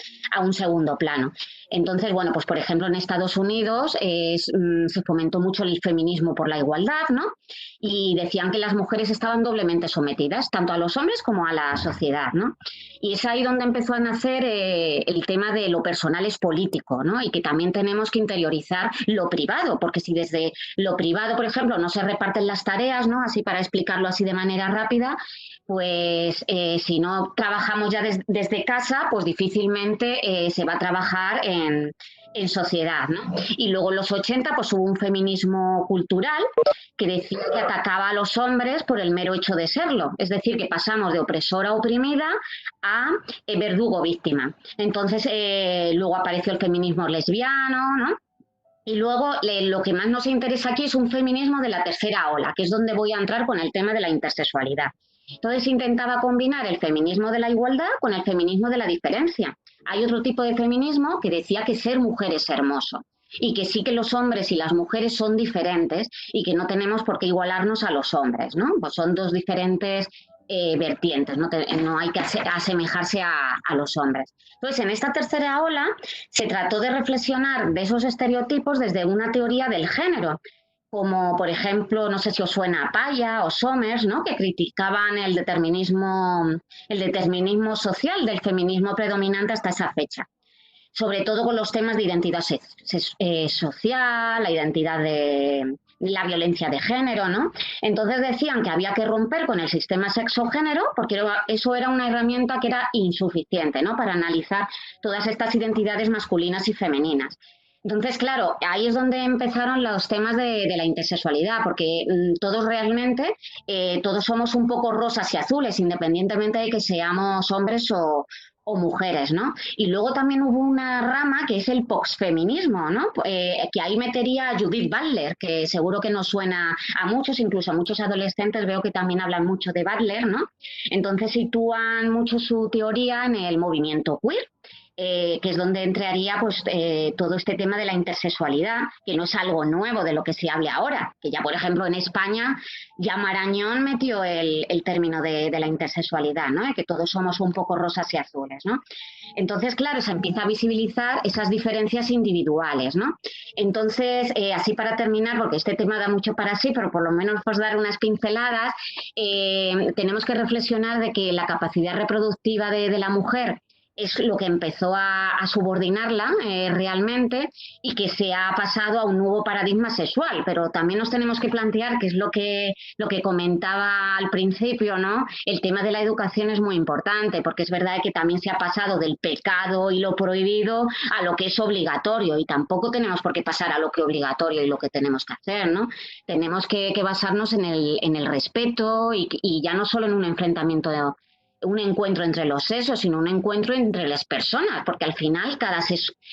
plano. Entonces, bueno, pues por ejemplo en Estados Unidos se fomentó mucho el feminismo por la igualdad, ¿no? Y decían que las mujeres estaban doblemente sometidas, tanto a los hombres como a la sociedad, ¿no? Y es ahí donde empezó a nacer el tema de lo personal es político, público, ¿no? Y que también tenemos que interiorizar lo privado, porque si desde lo privado, por ejemplo, no se reparten las tareas, ¿no? Así para explicarlo así de manera rápida, pues si no trabajamos ya desde casa, pues difícilmente se va a trabajar en sociedad, ¿no? Y luego en los 80 pues hubo un feminismo cultural que decía que atacaba a los hombres por el mero hecho de serlo, es decir, que pasamos de opresora oprimida a verdugo víctima. Entonces luego apareció el feminismo lesbiano, ¿no? Y luego lo que más nos interesa aquí es un feminismo de la tercera ola, que es donde voy a entrar con el tema de la intersexualidad. Entonces intentaba combinar el feminismo de la igualdad con el feminismo de la diferencia. Hay otro tipo de feminismo que decía que ser mujer es hermoso y que sí que los hombres y las mujeres son diferentes y que no tenemos por qué igualarnos a los hombres, ¿no? Pues son dos diferentes vertientes, no hay que asemejarse a los hombres. Entonces, en esta tercera ola se trató de reflexionar de esos estereotipos desde una teoría del género, como por ejemplo, no sé si os suena Paya o Somers, ¿no? Que criticaban el determinismo social del feminismo predominante hasta esa fecha, sobre todo con los temas de identidad social, la identidad de la violencia de género, ¿no? Entonces decían que había que romper con el sistema sexo-género porque eso era una herramienta que era insuficiente, ¿no? Para analizar todas estas identidades masculinas y femeninas. Entonces, claro, ahí es donde empezaron los temas de la intersexualidad, porque todos realmente, todos somos un poco rosas y azules, independientemente de que seamos hombres o mujeres, ¿no? Y luego también hubo una rama que es el posfeminismo, ¿no? Que ahí metería a Judith Butler, que seguro que nos suena a muchos, incluso a muchos adolescentes veo que también hablan mucho de Butler, ¿no? Entonces sitúan mucho su teoría en el movimiento queer, que es donde entraría pues todo este tema de la intersexualidad, que no es algo nuevo de lo que se hable ahora, que ya por ejemplo en España ya Marañón metió el término de la intersexualidad, ¿no? Que todos somos un poco rosas y azules, ¿no? Entonces, claro, se empieza a visibilizar esas diferencias individuales, ¿no? Entonces, así para terminar, porque este tema da mucho para sí, pero por lo menos pues dar unas pinceladas, tenemos que reflexionar de que la capacidad reproductiva de la mujer es lo que empezó a subordinarla realmente y que se ha pasado a un nuevo paradigma sexual. Pero también nos tenemos que plantear, que es lo que comentaba al principio, ¿no? El tema de la educación es muy importante, porque es verdad que también se ha pasado del pecado y lo prohibido a lo que es obligatorio, y tampoco tenemos por qué pasar a lo que es obligatorio y lo que tenemos que hacer, ¿no? Tenemos que basarnos en el respeto y ya no solo en un enfrentamiento un encuentro entre los sexos, sino un encuentro entre las personas, porque al final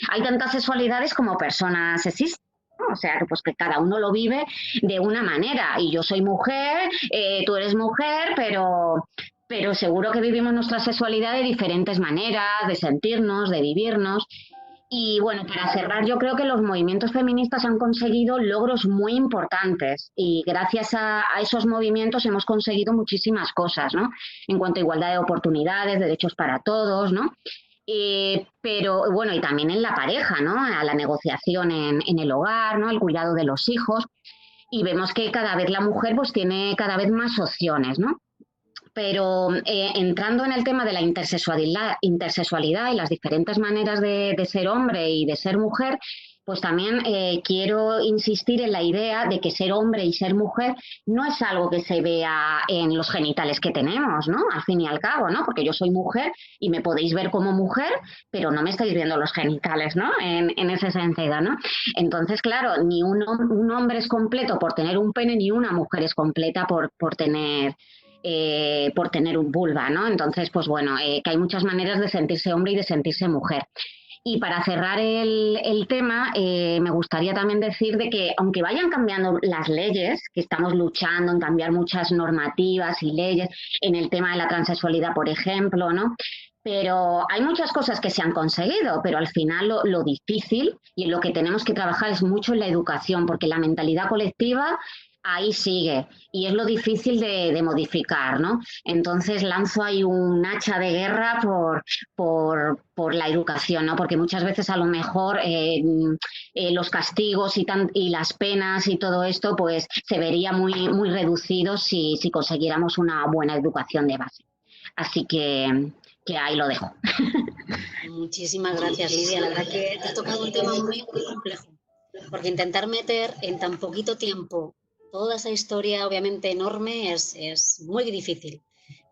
hay tantas sexualidades como personas existen, ¿no? O sea, pues que cada uno lo vive de una manera, y yo soy mujer, tú eres mujer, pero seguro que vivimos nuestra sexualidad de diferentes maneras, de sentirnos, de vivirnos. Y bueno, para cerrar, yo creo que los movimientos feministas han conseguido logros muy importantes y gracias a esos movimientos hemos conseguido muchísimas cosas, ¿no? En cuanto a igualdad de oportunidades, derechos para todos, ¿no? Pero bueno, y también en la pareja, ¿no? A la negociación en el hogar, ¿no? El cuidado de los hijos. Y vemos que cada vez la mujer pues tiene cada vez más opciones, ¿no? Pero entrando en el tema de la intersexualidad y las diferentes maneras de ser hombre y de ser mujer, pues también quiero insistir en la idea de que ser hombre y ser mujer no es algo que se vea en los genitales que tenemos, ¿no? Al fin y al cabo, ¿no? Porque yo soy mujer y me podéis ver como mujer, pero no me estáis viendo los genitales, ¿no? En ese sentido, ¿no? Entonces, claro, ni un hombre es completo por tener un pene, ni una mujer es completa por tener un vulva, ¿no? Entonces, pues bueno, que hay muchas maneras de sentirse hombre y de sentirse mujer. Y para cerrar el tema, me gustaría también decir de que aunque vayan cambiando las leyes, que estamos luchando en cambiar muchas normativas y leyes en el tema de la transexualidad, por ejemplo, ¿no? Pero hay muchas cosas que se han conseguido, pero al final lo difícil y en lo que tenemos que trabajar es mucho en la educación, porque la mentalidad colectiva ahí sigue y es lo difícil de modificar, ¿no? Entonces lanzo ahí un hacha de guerra por la educación, ¿no? Porque muchas veces a lo mejor los castigos y las penas y todo esto pues se vería muy, muy reducido si consiguiéramos una buena educación de base. Así que ahí lo dejo. Muchísimas gracias, Lidia. La verdad que te ha tocado un tema muy, muy complejo, porque intentar meter en tan poquito tiempo toda esa historia, obviamente enorme, es muy difícil.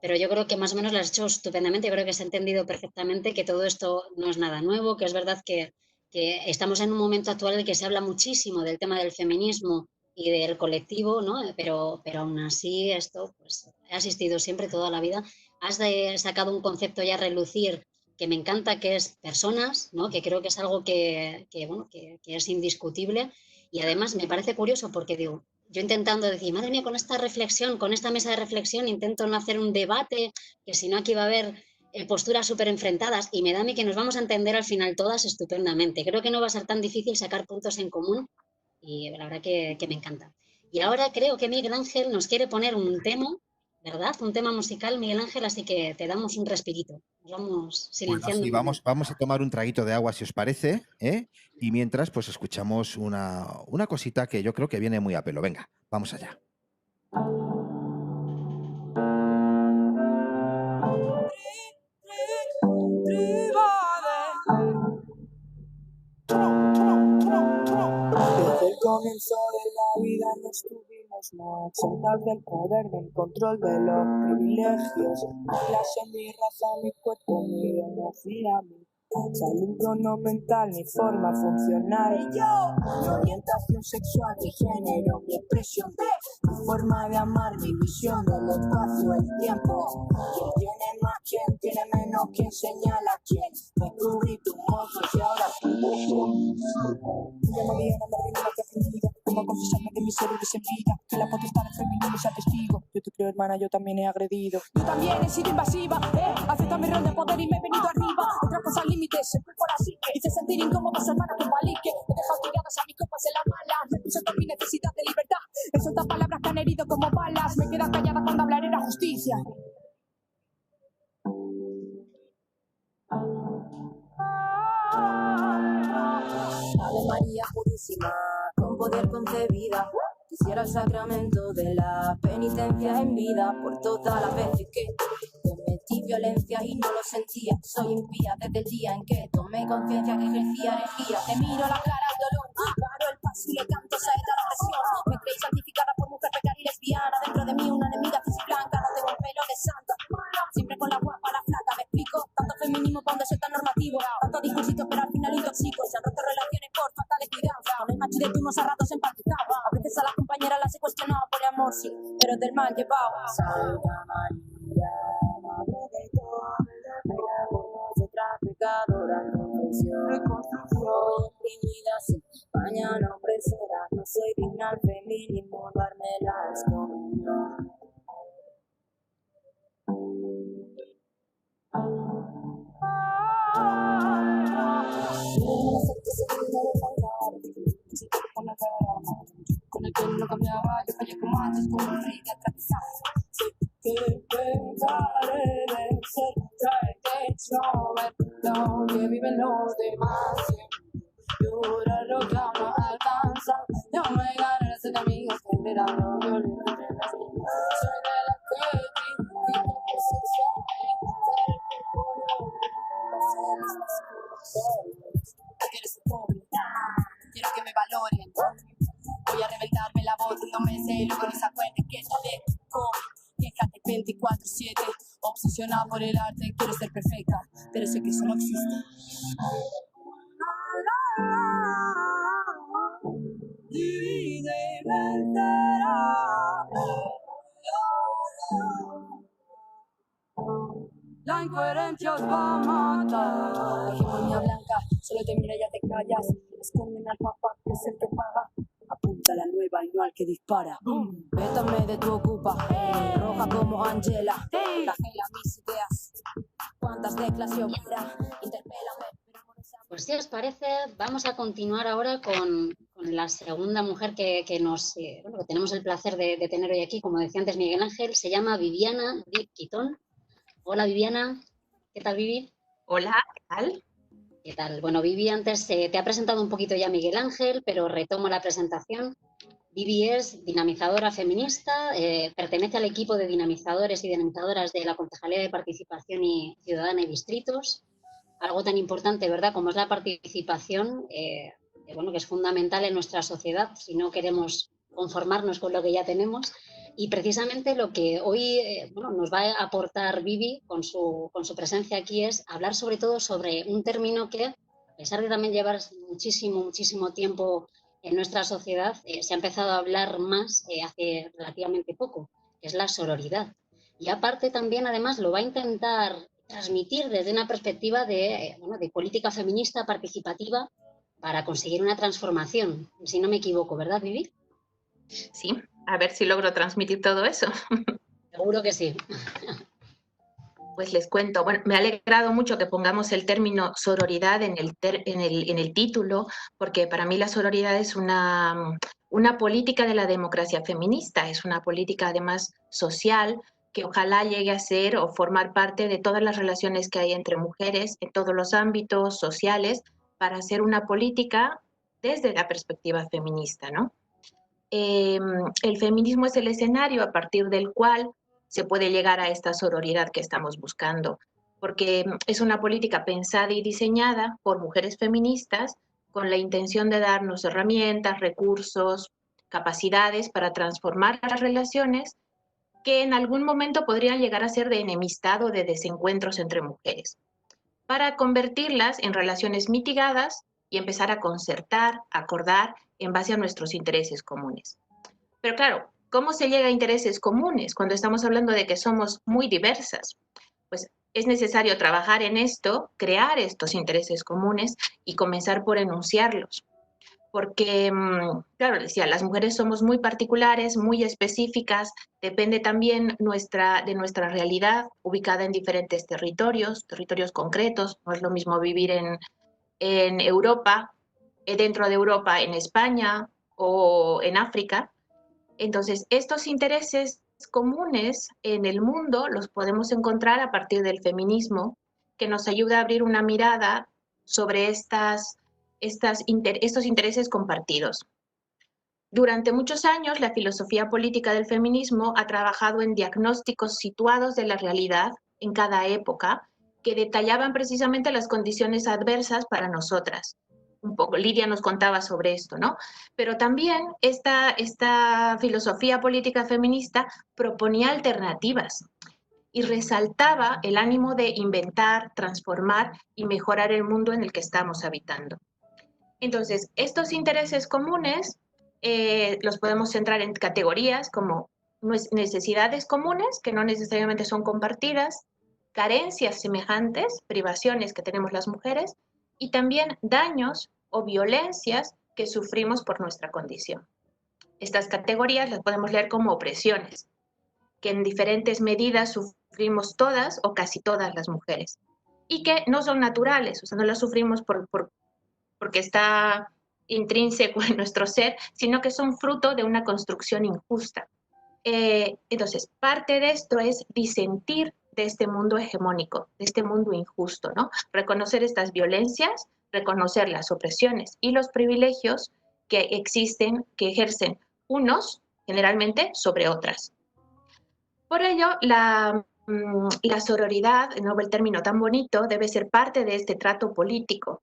Pero yo creo que más o menos lo has hecho estupendamente. Yo creo que se ha entendido perfectamente que todo esto no es nada nuevo, que es verdad que estamos en un momento actual en el que se habla muchísimo del tema del feminismo y del colectivo, ¿no? Pero aún así esto pues, ha existido siempre toda la vida. Sacado un concepto ya a relucir que me encanta, que es personas, ¿no? Que creo que es algo bueno, que es indiscutible. Y además me parece curioso porque digo, yo intentando decir, madre mía, con esta reflexión, con esta mesa de reflexión, intento no hacer un debate, que si no aquí va a haber posturas súper enfrentadas, y me da a mí que nos vamos a entender al final todas estupendamente. Creo que no va a ser tan difícil sacar puntos en común y la verdad que me encanta. Y ahora creo que Miguel Ángel nos quiere poner un tema, ¿verdad? Un tema musical, Miguel Ángel, así que te damos un respirito. Nos vamos silenciando. Bueno, sí, vamos a tomar un traguito de agua, si os parece, ¿eh? Y mientras, pues escuchamos una cosita que yo creo que viene muy a pelo. Venga, vamos allá. Desde el comienzo de la vida no estuvimos no exentas del poder, del control de los privilegios. Mi clase, mi raza, mi cuerpo, mi ideología, mi salud no mental, mi forma funcional, mi orientación sexual, mi género, mi expresión, mi forma de amar, mi visión del espacio, el tiempo. Quien tiene más, quien tiene menos, quien señala quién. Descubrí tus ojos y ahora yo me vi una que aprendida. Como confesarme de mi ser y desenvida, que la potestad del feminismo sea testigo. Yo te creo, hermana, yo también he agredido. Yo también he sido invasiva, acepto mi rol de poder y me he venido arriba. Otra cosa al límite, se fue por así que hice sentir incómodos hermanos con palique. He dejado tiradas a mis copas en la mala. Me puse con mi necesidad de libertad. He soltado palabras que han herido como balas. Me quedé callada cuando hablaré de la justicia. Ave María purísima, con poder concebida, quisiera el sacramento de la penitencia en vida por todas las veces que cometí violencia y no lo sentía. Soy impía desde el día en que tomé conciencia que ejercía herejía. Te miro la cara al dolor, paro el paso y le canto saeta a la presión. Me creí santificada por mujer pecada y lesbiana. Dentro de mí una enemiga blanca, no tengo un pelo de santa. Siempre con la guapa, la flaca, me explico. Tanto feminismo cuando es tan normativo, tanto discursito pero al final intoxico. Se han roto relaciones por falta de cuidado. Con el machismo a ratos empatizaba. A veces a las compañeras las he cuestionado por amor, sí, pero del mal llevado. Santa María, madre de todo, pecadores, otra pecadora, confesión, reconstrucción, imprimida sin mañana opresora. No soy digna al feminismo, darme la excomunión. Con el que no cambiaba, yo fallé como antes, como un rey de atravesar. Sé que pecaré de ser ver lo que viven los demás. Llorar lo que aún no alcanza. Yo me gané las enemigas generando violencia entre las niñas. Soy de la que critica que se eres pobre, quiero que me valoren. Voy a reventarme la voz, no me sé, luego no se acuerden que te dejo. Quéjate 24/7, obsesionada por el arte, quiero ser perfecta, pero sé que eso no existe. Divide y vencerá. La incoherencia os va a matar. Hegemonía blanca, solo te mira y ya te callas. Esconden al papá que es el que paga. Apunta a la nueva y no al que dispara. Vétame de tu ocupa, roja como Angela. Flagela mis ideas. Cuántas teclas y hoguera, interpélame. Pues si os parece, vamos a continuar ahora con la segunda mujer que tenemos el placer de tener hoy aquí. Como decía antes Miguel Ángel, se llama Viviana Quitón. Hola Viviana, ¿qué tal Vivi? Hola, ¿qué tal? ¿Qué tal? Bueno, Vivi antes te ha presentado un poquito ya Miguel Ángel, pero retomo la presentación. Vivi es dinamizadora feminista, pertenece al equipo de dinamizadores y dinamizadoras de la Concejalía de Participación Ciudadana y Distritos. algo tan importante, ¿verdad?, como es la participación, bueno, que es fundamental en nuestra sociedad si no queremos conformarnos con lo que ya tenemos. Y precisamente lo que hoy bueno, nos va a aportar Vivi con su presencia aquí es hablar sobre todo sobre un término que, a pesar de también llevar muchísimo tiempo en nuestra sociedad, se ha empezado a hablar más hace relativamente poco, que es la sororidad. Y aparte también, además, lo va a intentar transmitir desde una perspectiva bueno, de política feminista participativa para conseguir una transformación, si no me equivoco, ¿verdad, Vivi? Sí, a ver si logro transmitir todo eso. Seguro que sí. Pues les cuento, bueno, me ha alegrado mucho que pongamos el término sororidad en el título, porque para mí la sororidad es una política de la democracia feminista, es una política además social que ojalá llegue a ser o formar parte de todas las relaciones que hay entre mujeres en todos los ámbitos sociales para hacer una política desde la perspectiva feminista, ¿no? El feminismo es el escenario a partir del cual se puede llegar a esta sororidad que estamos buscando, porque es una política pensada y diseñada por mujeres feministas con la intención de darnos herramientas, recursos, capacidades para transformar las relaciones que en algún momento podrían llegar a ser de enemistad o de desencuentros entre mujeres, para convertirlas en relaciones mitigadas y empezar a concertar, acordar en base a nuestros intereses comunes. Pero claro, ¿cómo se llega a intereses comunes cuando estamos hablando de que somos muy diversas? Pues es necesario trabajar en esto, crear estos intereses comunes y comenzar por enunciarlos. Porque, claro, decía, las mujeres somos muy particulares, muy específicas, depende también de nuestra realidad ubicada en diferentes territorios concretos. No es lo mismo vivir en Europa, dentro de Europa, en España o en África. Entonces, estos intereses comunes en el mundo los podemos encontrar a partir del feminismo, que nos ayuda a abrir una mirada sobre estos intereses compartidos. Durante muchos años, la filosofía política del feminismo ha trabajado en diagnósticos situados de la realidad en cada época, que detallaban precisamente las condiciones adversas para nosotras. Un poco, Lidia nos contaba sobre esto, ¿no? Pero también esta filosofía política feminista proponía alternativas y resaltaba el ánimo de inventar, transformar y mejorar el mundo en el que estamos habitando. Entonces, estos intereses comunes los podemos centrar en categorías como necesidades comunes, que no necesariamente son compartidas, carencias semejantes, privaciones que tenemos las mujeres, y también daños o violencias que sufrimos por nuestra condición. Estas categorías las podemos leer como opresiones, que en diferentes medidas sufrimos todas o casi todas las mujeres, y que no son naturales, o sea, no las sufrimos porque está intrínseco en nuestro ser, sino que son fruto de una construcción injusta. Entonces, parte de esto es disentir de este mundo hegemónico, de este mundo injusto, ¿no? Reconocer estas violencias, reconocer las opresiones y los privilegios que existen, que ejercen unos, generalmente, sobre otras. Por ello, la sororidad, de nuevo el término tan bonito, debe ser parte de este trato político.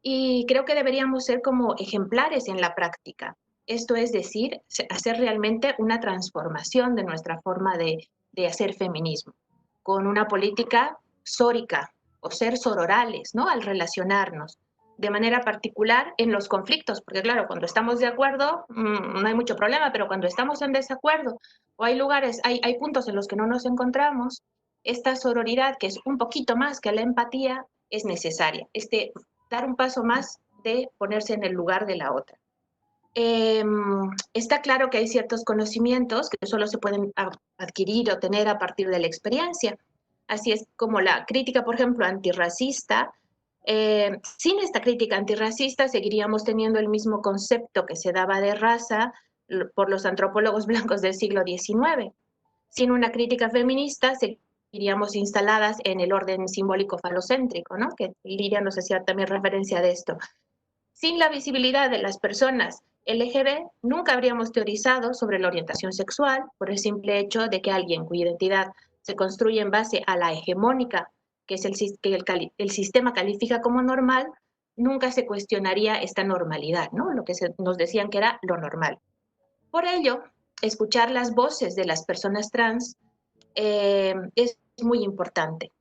Y creo que deberíamos ser como ejemplares en la práctica. Esto es decir, hacer realmente una transformación de nuestra forma de hacer feminismo, con una política sórica o ser sororales, ¿no? Al relacionarnos, de manera particular en los conflictos, porque claro, cuando estamos de acuerdo no hay mucho problema, pero cuando estamos en desacuerdo o hay lugares, hay puntos en los que no nos encontramos, esta sororidad, que es un poquito más que la empatía, es necesaria. Dar un paso más de ponerse en el lugar de la otra. Está claro que hay ciertos conocimientos que solo se pueden adquirir o tener a partir de la experiencia. Así es como la crítica, por ejemplo, antirracista. Sin esta crítica antirracista seguiríamos teniendo el mismo concepto que se daba de raza por los antropólogos blancos del siglo XIX. Sin una crítica feminista seguiríamos instaladas en el orden simbólico falocéntrico, ¿no? Que Lidia nos hacía también referencia de esto. Sin la visibilidad de las personas LGB, nunca habríamos teorizado sobre la orientación sexual por el simple hecho de que alguien cuya identidad se construye en base a la hegemónica que es el sistema califica como normal, nunca se cuestionaría esta normalidad, ¿no? Lo que nos decían que era lo normal. Por ello, escuchar las voces de las personas trans es muy importante.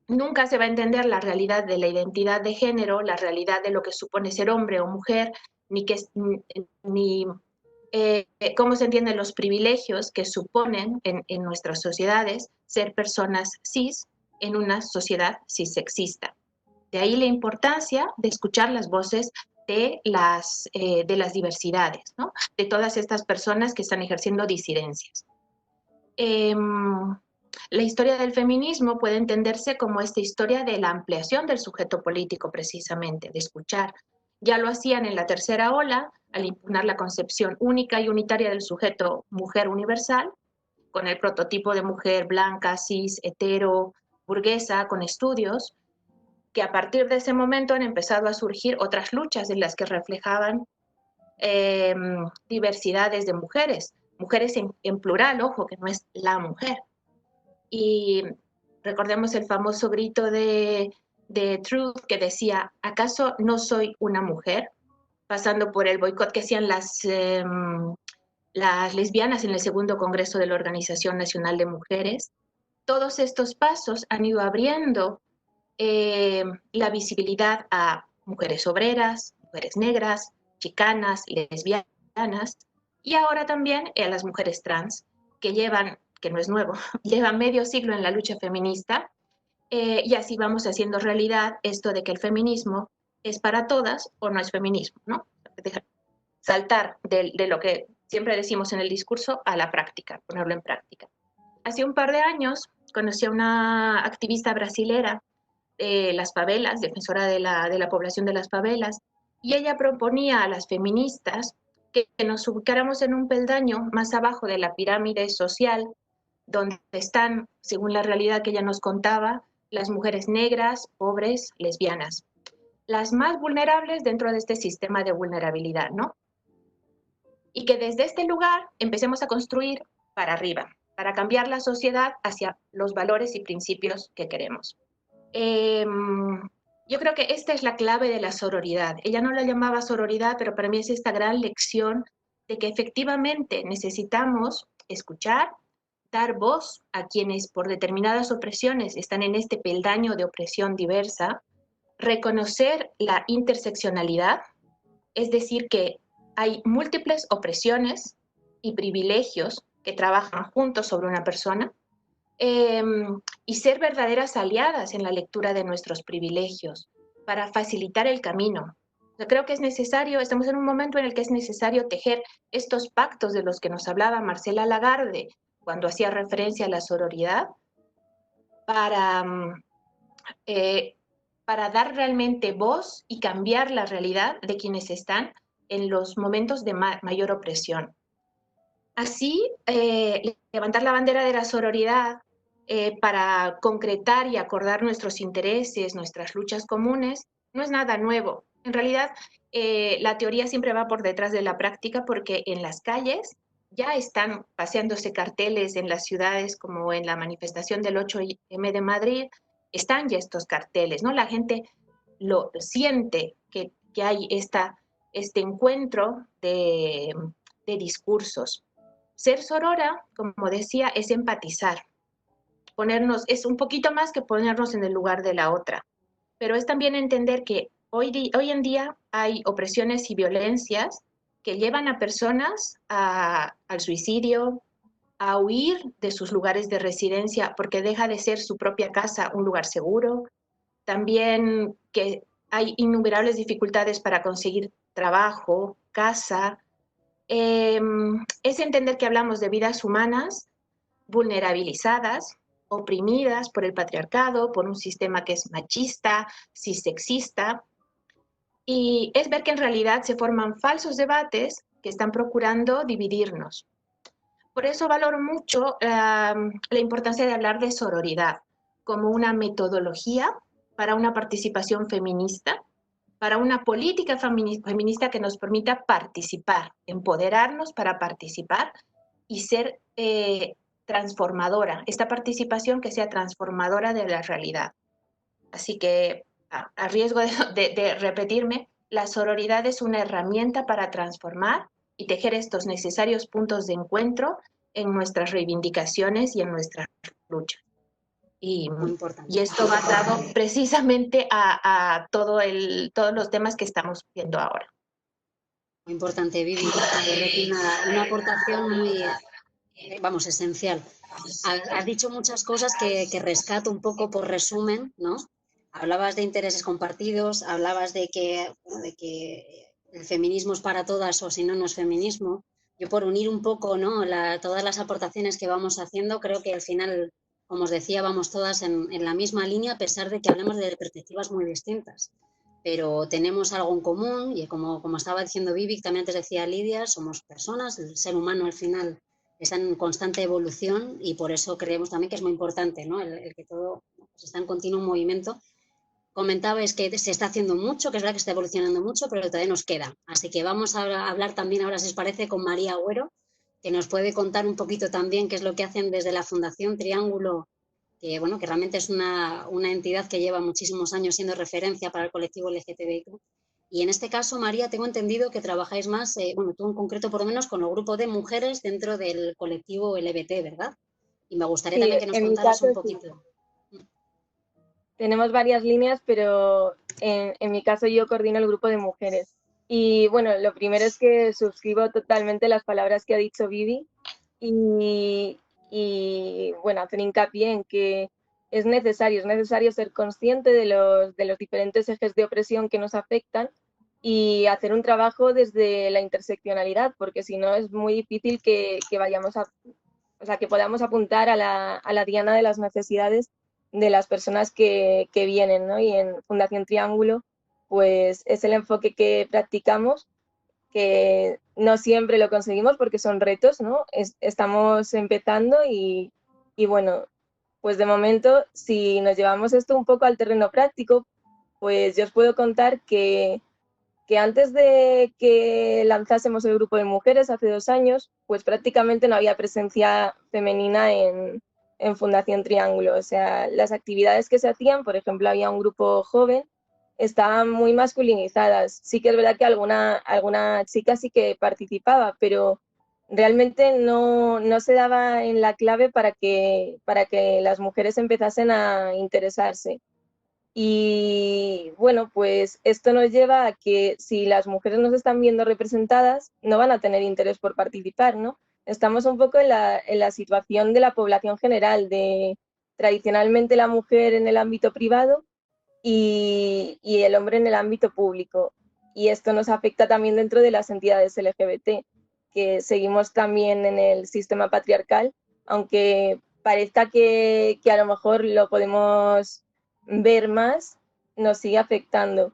Nunca se va a entender la realidad de la identidad de género, la realidad de lo que supone ser hombre o mujer, ni cómo se entienden los privilegios que suponen en nuestras sociedades ser personas cis en una sociedad cissexista. De ahí la importancia de escuchar las voces de las diversidades, ¿no? De todas estas personas que están ejerciendo disidencias. La historia del feminismo puede entenderse como esta historia de la ampliación del sujeto político, precisamente, de escuchar. Ya lo hacían en la tercera ola, al impugnar la concepción única y unitaria del sujeto mujer universal, con el prototipo de mujer blanca, cis, hetero, burguesa, con estudios, que a partir de ese momento han empezado a surgir otras luchas en las que reflejaban diversidades de mujeres en plural, ojo, que no es la mujer. Y recordemos el famoso grito de Truth que decía, ¿acaso no soy una mujer? Pasando por el boicot que hacían las lesbianas en el segundo congreso de la Organización Nacional de Mujeres. Todos estos pasos han ido abriendo la visibilidad a mujeres obreras, mujeres negras, chicanas, lesbianas, y ahora también a las mujeres trans, que no es nuevo, llevan medio siglo en la lucha feminista, y así vamos haciendo realidad esto de que el feminismo es para todas o no es feminismo, ¿no? Saltar de lo que siempre decimos en el discurso a la práctica, ponerlo en práctica. Hace un par de años conocí a una activista brasilera de las favelas, defensora de la población de las favelas, y ella proponía a las feministas que nos ubicáramos en un peldaño más abajo de la pirámide social, donde están, según la realidad que ella nos contaba, las mujeres negras, pobres, lesbianas, las más vulnerables dentro de este sistema de vulnerabilidad, ¿no? Y que desde este lugar empecemos a construir para arriba, para cambiar la sociedad hacia los valores y principios que queremos. Yo creo que esta es la clave de la sororidad. Ella no la llamaba sororidad, pero para mí es esta gran lección de que efectivamente necesitamos escuchar, dar voz a quienes por determinadas opresiones están en este peldaño de opresión diversa, reconocer la interseccionalidad, es decir, que hay múltiples opresiones y privilegios que trabajan juntos sobre una persona, y ser verdaderas aliadas en la lectura de nuestros privilegios para facilitar el camino. Yo creo que es necesario, estamos en un momento en el que es necesario tejer estos pactos de los que nos hablaba Marcela Lagarde cuando hacía referencia a la sororidad, para dar realmente voz y cambiar la realidad de quienes están en los momentos de mayor opresión. Así, levantar la bandera de la sororidad para concretar y acordar nuestros intereses, nuestras luchas comunes, no es nada nuevo. En realidad, la teoría siempre va por detrás de la práctica porque en las calles ya están paseándose carteles en las ciudades, como en la manifestación del 8M de Madrid, están ya estos carteles, ¿no? La gente lo siente que hay este encuentro de discursos. Ser sorora, como decía, es empatizar. Es un poquito más que ponernos en el lugar de la otra, pero es también entender que hoy en día hay opresiones y violencias que llevan a personas al suicidio, a huir de sus lugares de residencia porque deja de ser su propia casa un lugar seguro, también que hay innumerables dificultades para conseguir trabajo, casa. Es entender que hablamos de vidas humanas vulnerabilizadas, oprimidas por el patriarcado, por un sistema que es machista, cissexista, y es ver que en realidad se forman falsos debates que están procurando dividirnos. Por eso valoro mucho la importancia de hablar de sororidad como una metodología para una participación feminista, para una política feminista que nos permita participar, empoderarnos para participar y ser transformadora, esta participación que sea transformadora de la realidad. Así que, a riesgo de repetirme, la sororidad es una herramienta para transformar y tejer estos necesarios puntos de encuentro en nuestras reivindicaciones y en nuestras luchas. Y esto va atado precisamente a todos los temas que estamos viendo ahora. Muy importante, Vivi. Una aportación muy, vamos, esencial. Has dicho muchas cosas que rescato un poco por resumen, ¿no? Hablabas de intereses compartidos, hablabas de que el feminismo es para todas o si no, no es feminismo. Yo por unir un poco, ¿no?, todas las aportaciones que vamos haciendo, creo que al final, como os decía, vamos todas en la misma línea, a pesar de que hablemos de perspectivas muy distintas. Pero tenemos algo en común y como estaba diciendo Vivi, también antes decía Lidia, somos personas, el ser humano al final está en constante evolución y por eso creemos también que es muy importante, ¿no?, el que todo pues, está en continuo movimiento. Comentabais que se está haciendo mucho, que es verdad que está evolucionando mucho, pero todavía nos queda. Así que vamos a hablar también ahora, si os parece, con María Agüero, que nos puede contar un poquito también qué es lo que hacen desde la Fundación Triángulo, que, bueno, que realmente es una entidad que lleva muchísimos años siendo referencia para el colectivo LGTBIQ. Y en este caso, María, tengo entendido que trabajáis más, bueno, tú en concreto por lo menos, con el grupo de mujeres dentro del colectivo LBT, ¿verdad? Y me gustaría también que nos contaras un poquito. Sí. Tenemos varias líneas, pero en mi caso yo coordino el grupo de mujeres. Y bueno, lo primero es que suscribo totalmente las palabras que ha dicho Vivi y bueno, hacer hincapié en que es necesario ser consciente de los diferentes ejes de opresión que nos afectan y hacer un trabajo desde la interseccionalidad, porque si no es muy difícil que podamos apuntar a la diana de las necesidades de las personas que vienen, ¿no? Y en Fundación Triángulo, pues es el enfoque que practicamos, que no siempre lo conseguimos porque son retos, ¿no? Estamos empezando y bueno, pues de momento, si nos llevamos esto un poco al terreno práctico, pues yo os puedo contar que antes de que lanzásemos el grupo de mujeres hace 2 años, pues prácticamente no había presencia femenina en Fundación Triángulo. O sea, las actividades que se hacían, por ejemplo, había un grupo joven, estaban muy masculinizadas. Sí que es verdad que alguna chica sí que participaba, pero realmente no se daba en la clave para que las mujeres empezasen a interesarse. Y bueno, pues esto nos lleva a que si las mujeres nos están viendo representadas, no van a tener interés por participar, ¿no? Estamos un poco en la situación de la población general, de tradicionalmente la mujer en el ámbito privado y el hombre en el ámbito público. Y esto nos afecta también dentro de las entidades LGBT, que seguimos también en el sistema patriarcal, aunque parezca que a lo mejor lo podemos ver más, nos sigue afectando.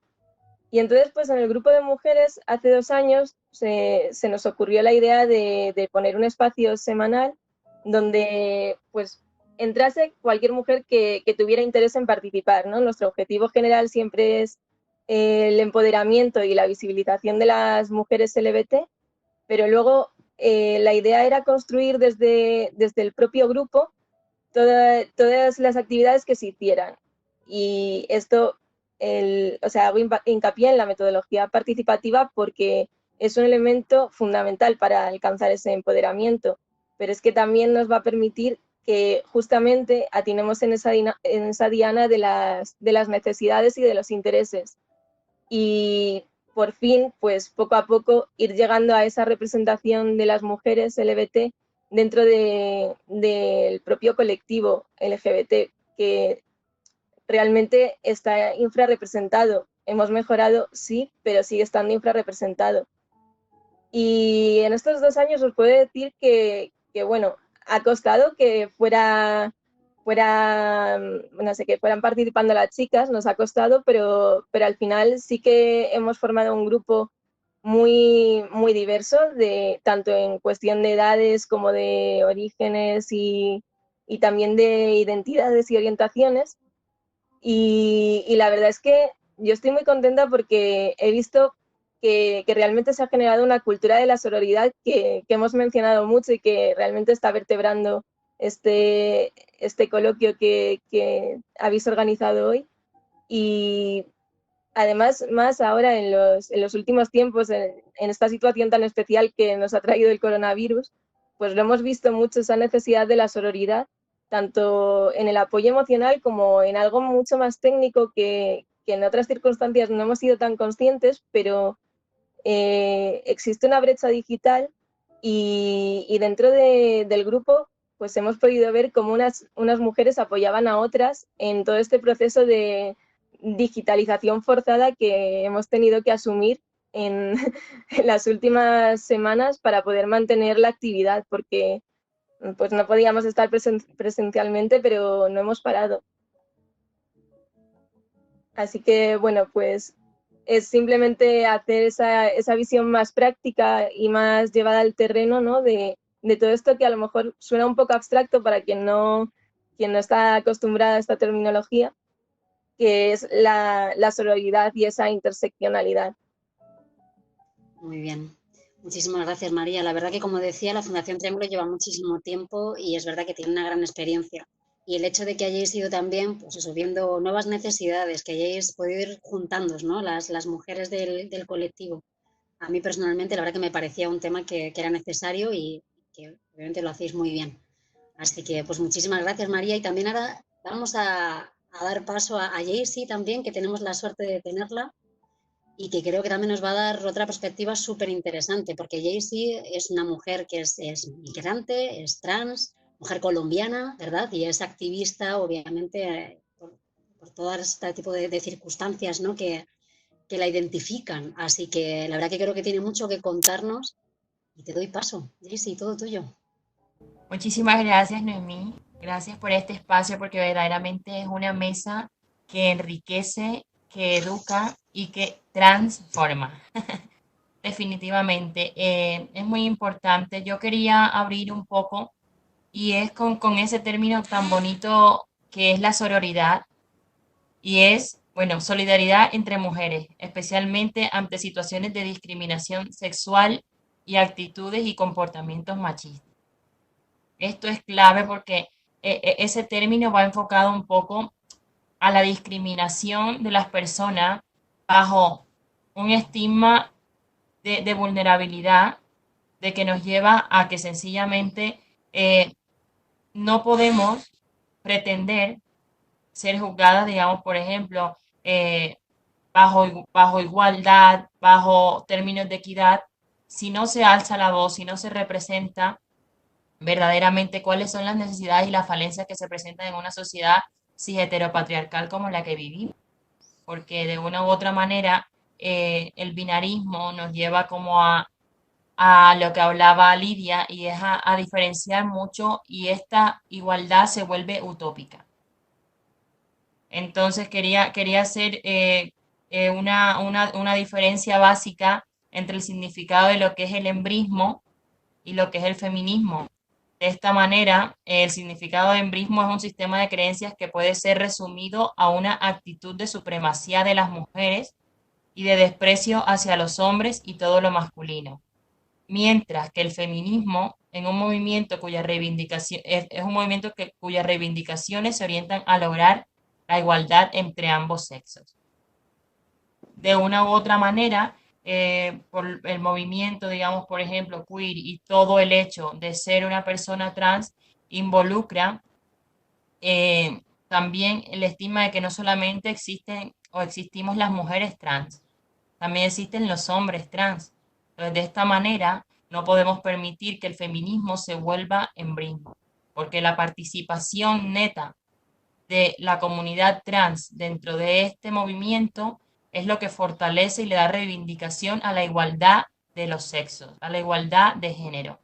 Y entonces, pues en el grupo de mujeres, hace 2 años, se nos ocurrió la idea de poner un espacio semanal donde pues entrase cualquier mujer que tuviera interés en participar, ¿no? Nuestro objetivo general siempre es el empoderamiento y la visibilización de las mujeres LGBT, pero luego la idea era construir desde el propio grupo todas las actividades que se hicieran. Y esto, hago hincapié en la metodología participativa porque es un elemento fundamental para alcanzar ese empoderamiento, pero es que también nos va a permitir que justamente atinemos en esa diana de las necesidades y de los intereses. Y por fin, pues poco a poco, ir llegando a esa representación de las mujeres LGBT dentro del propio colectivo LGBT, que realmente está infrarrepresentado. Hemos mejorado, sí, pero sigue estando infrarrepresentado. Y en estos 2 años os puedo decir que bueno, ha costado que fueran participando las chicas, nos ha costado, pero al final sí que hemos formado un grupo muy, muy diverso, tanto en cuestión de edades como de orígenes y también de identidades y orientaciones. Y la verdad es que yo estoy muy contenta porque he visto que realmente se ha generado una cultura de la sororidad que hemos mencionado mucho y que realmente está vertebrando este coloquio que habéis organizado hoy. Y además, más ahora en los últimos tiempos, en esta situación tan especial que nos ha traído el coronavirus, pues lo hemos visto mucho, esa necesidad de la sororidad, tanto en el apoyo emocional como en algo mucho más técnico que en otras circunstancias no hemos sido tan conscientes, pero existe una brecha digital y dentro del grupo pues hemos podido ver cómo unas mujeres apoyaban a otras en todo este proceso de digitalización forzada que hemos tenido que asumir en, en las últimas semanas para poder mantener la actividad, porque pues no podíamos estar presencialmente, pero no hemos parado. Así que, bueno, pues es simplemente hacer esa visión más práctica y más llevada al terreno, ¿no? De todo esto que a lo mejor suena un poco abstracto para quien no está acostumbrada a esta terminología, que es la sororidad y esa interseccionalidad. Muy bien. Muchísimas gracias, María. La verdad que, como decía, la Fundación Triángulo lleva muchísimo tiempo y es verdad que tiene una gran experiencia. Y el hecho de que hayáis ido también, pues eso, viendo nuevas necesidades, que hayáis podido ir juntándoos, ¿no? Las mujeres del colectivo. A mí personalmente, la verdad que me parecía un tema que era necesario y que obviamente lo hacéis muy bien. Así que, pues muchísimas gracias, María. Y también ahora vamos a dar paso a Jaycee también, que tenemos la suerte de tenerla y que creo que también nos va a dar otra perspectiva súper interesante, porque Jaycee es una mujer que es migrante, es trans, mujer colombiana, ¿verdad? Y es activista, obviamente, por todo este tipo de circunstancias, ¿no? que la identifican. Así que la verdad que creo que tiene mucho que contarnos y te doy paso. Jaycee, todo tuyo. Muchísimas gracias, Noemí. Gracias por este espacio porque verdaderamente es una mesa que enriquece, que educa y que transforma. Definitivamente. Es muy importante. Yo quería abrir un poco y es con ese término tan bonito que es la sororidad y es, bueno, solidaridad entre mujeres, especialmente ante situaciones de discriminación sexual y actitudes y comportamientos machistas. Esto es clave porque ese término va enfocado un poco a la discriminación de las personas bajo un estigma de vulnerabilidad, de que nos lleva a que sencillamente no podemos pretender ser juzgadas, digamos, por ejemplo, bajo igualdad, bajo términos de equidad, si no se alza la voz, si no se representa verdaderamente cuáles son las necesidades y las falencias que se presentan en una sociedad cis heteropatriarcal como la que vivimos. Porque de una u otra manera el binarismo nos lleva como a lo que hablaba Lidia y es a diferenciar mucho y esta igualdad se vuelve utópica. Entonces quería hacer una diferencia básica entre el significado de lo que es el embrismo y lo que es el feminismo. De esta manera, el significado de embrismo es un sistema de creencias que puede ser resumido a una actitud de supremacía de las mujeres y de desprecio hacia los hombres y todo lo masculino. Mientras que el feminismo en un movimiento cuya reivindicación es un movimiento cuyas reivindicaciones se orientan a lograr la igualdad entre ambos sexos. De una u otra manera, por el movimiento, digamos, por ejemplo, queer y todo el hecho de ser una persona trans involucra también el estigma de que no solamente existen o existimos las mujeres trans, también existen los hombres trans. Entonces, de esta manera, no podemos permitir que el feminismo se vuelva embrismo, porque la participación neta de la comunidad trans dentro de este movimiento es lo que fortalece y le da reivindicación a la igualdad de los sexos, a la igualdad de género,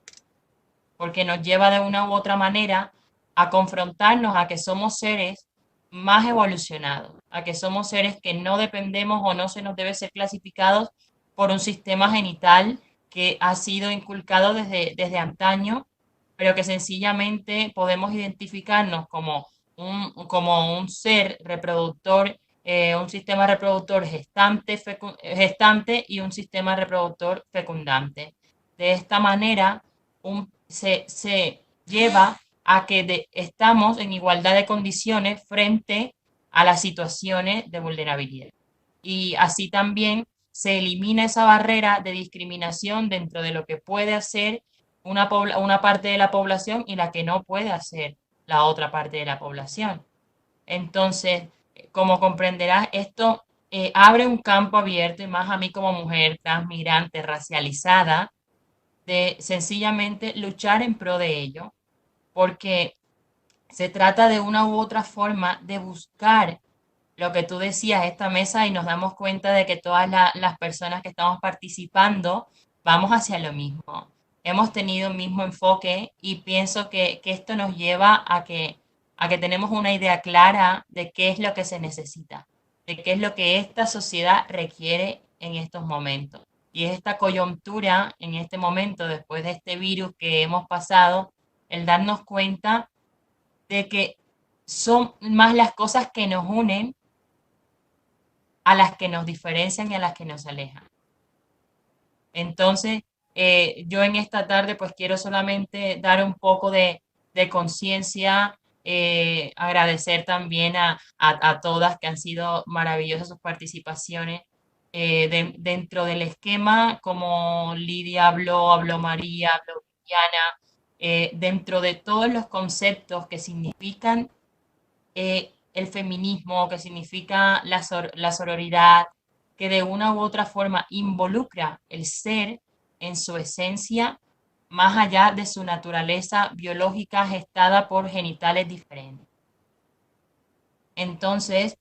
porque nos lleva de una u otra manera a confrontarnos a que somos seres más evolucionados, a que somos seres que no dependemos o no se nos debe ser clasificados por un sistema genital que ha sido inculcado desde antaño, pero que sencillamente podemos identificarnos como un ser reproductor, un sistema reproductor gestante y un sistema reproductor fecundante. De esta manera se lleva a que estamos en igualdad de condiciones frente a las situaciones de vulnerabilidad. Y así también se elimina esa barrera de discriminación dentro de lo que puede hacer una parte de la población y la que no puede hacer la otra parte de la población. Entonces, como comprenderás, esto abre un campo abierto, y más a mí como mujer transmigrante, racializada, de sencillamente luchar en pro de ello, porque se trata de una u otra forma de buscar lo que tú decías, esta mesa, y nos damos cuenta de que todas las personas que estamos participando vamos hacia lo mismo. Hemos tenido el mismo enfoque y pienso que esto nos lleva a que tenemos una idea clara de qué es lo que se necesita, de qué es lo que esta sociedad requiere en estos momentos. Y es esta coyuntura en este momento, después de este virus que hemos pasado, el darnos cuenta de que son más las cosas que nos unen a las que nos diferencian y a las que nos alejan. Entonces, yo en esta tarde pues quiero solamente dar un poco de conciencia, agradecer también a todas que han sido maravillosas sus participaciones dentro del esquema, como Lidia habló María, habló Viviana, dentro de todos los conceptos que significan el feminismo, que significa la sororidad, que de una u otra forma involucra el ser en su esencia, más allá de su naturaleza biológica gestada por genitales diferentes. Entonces,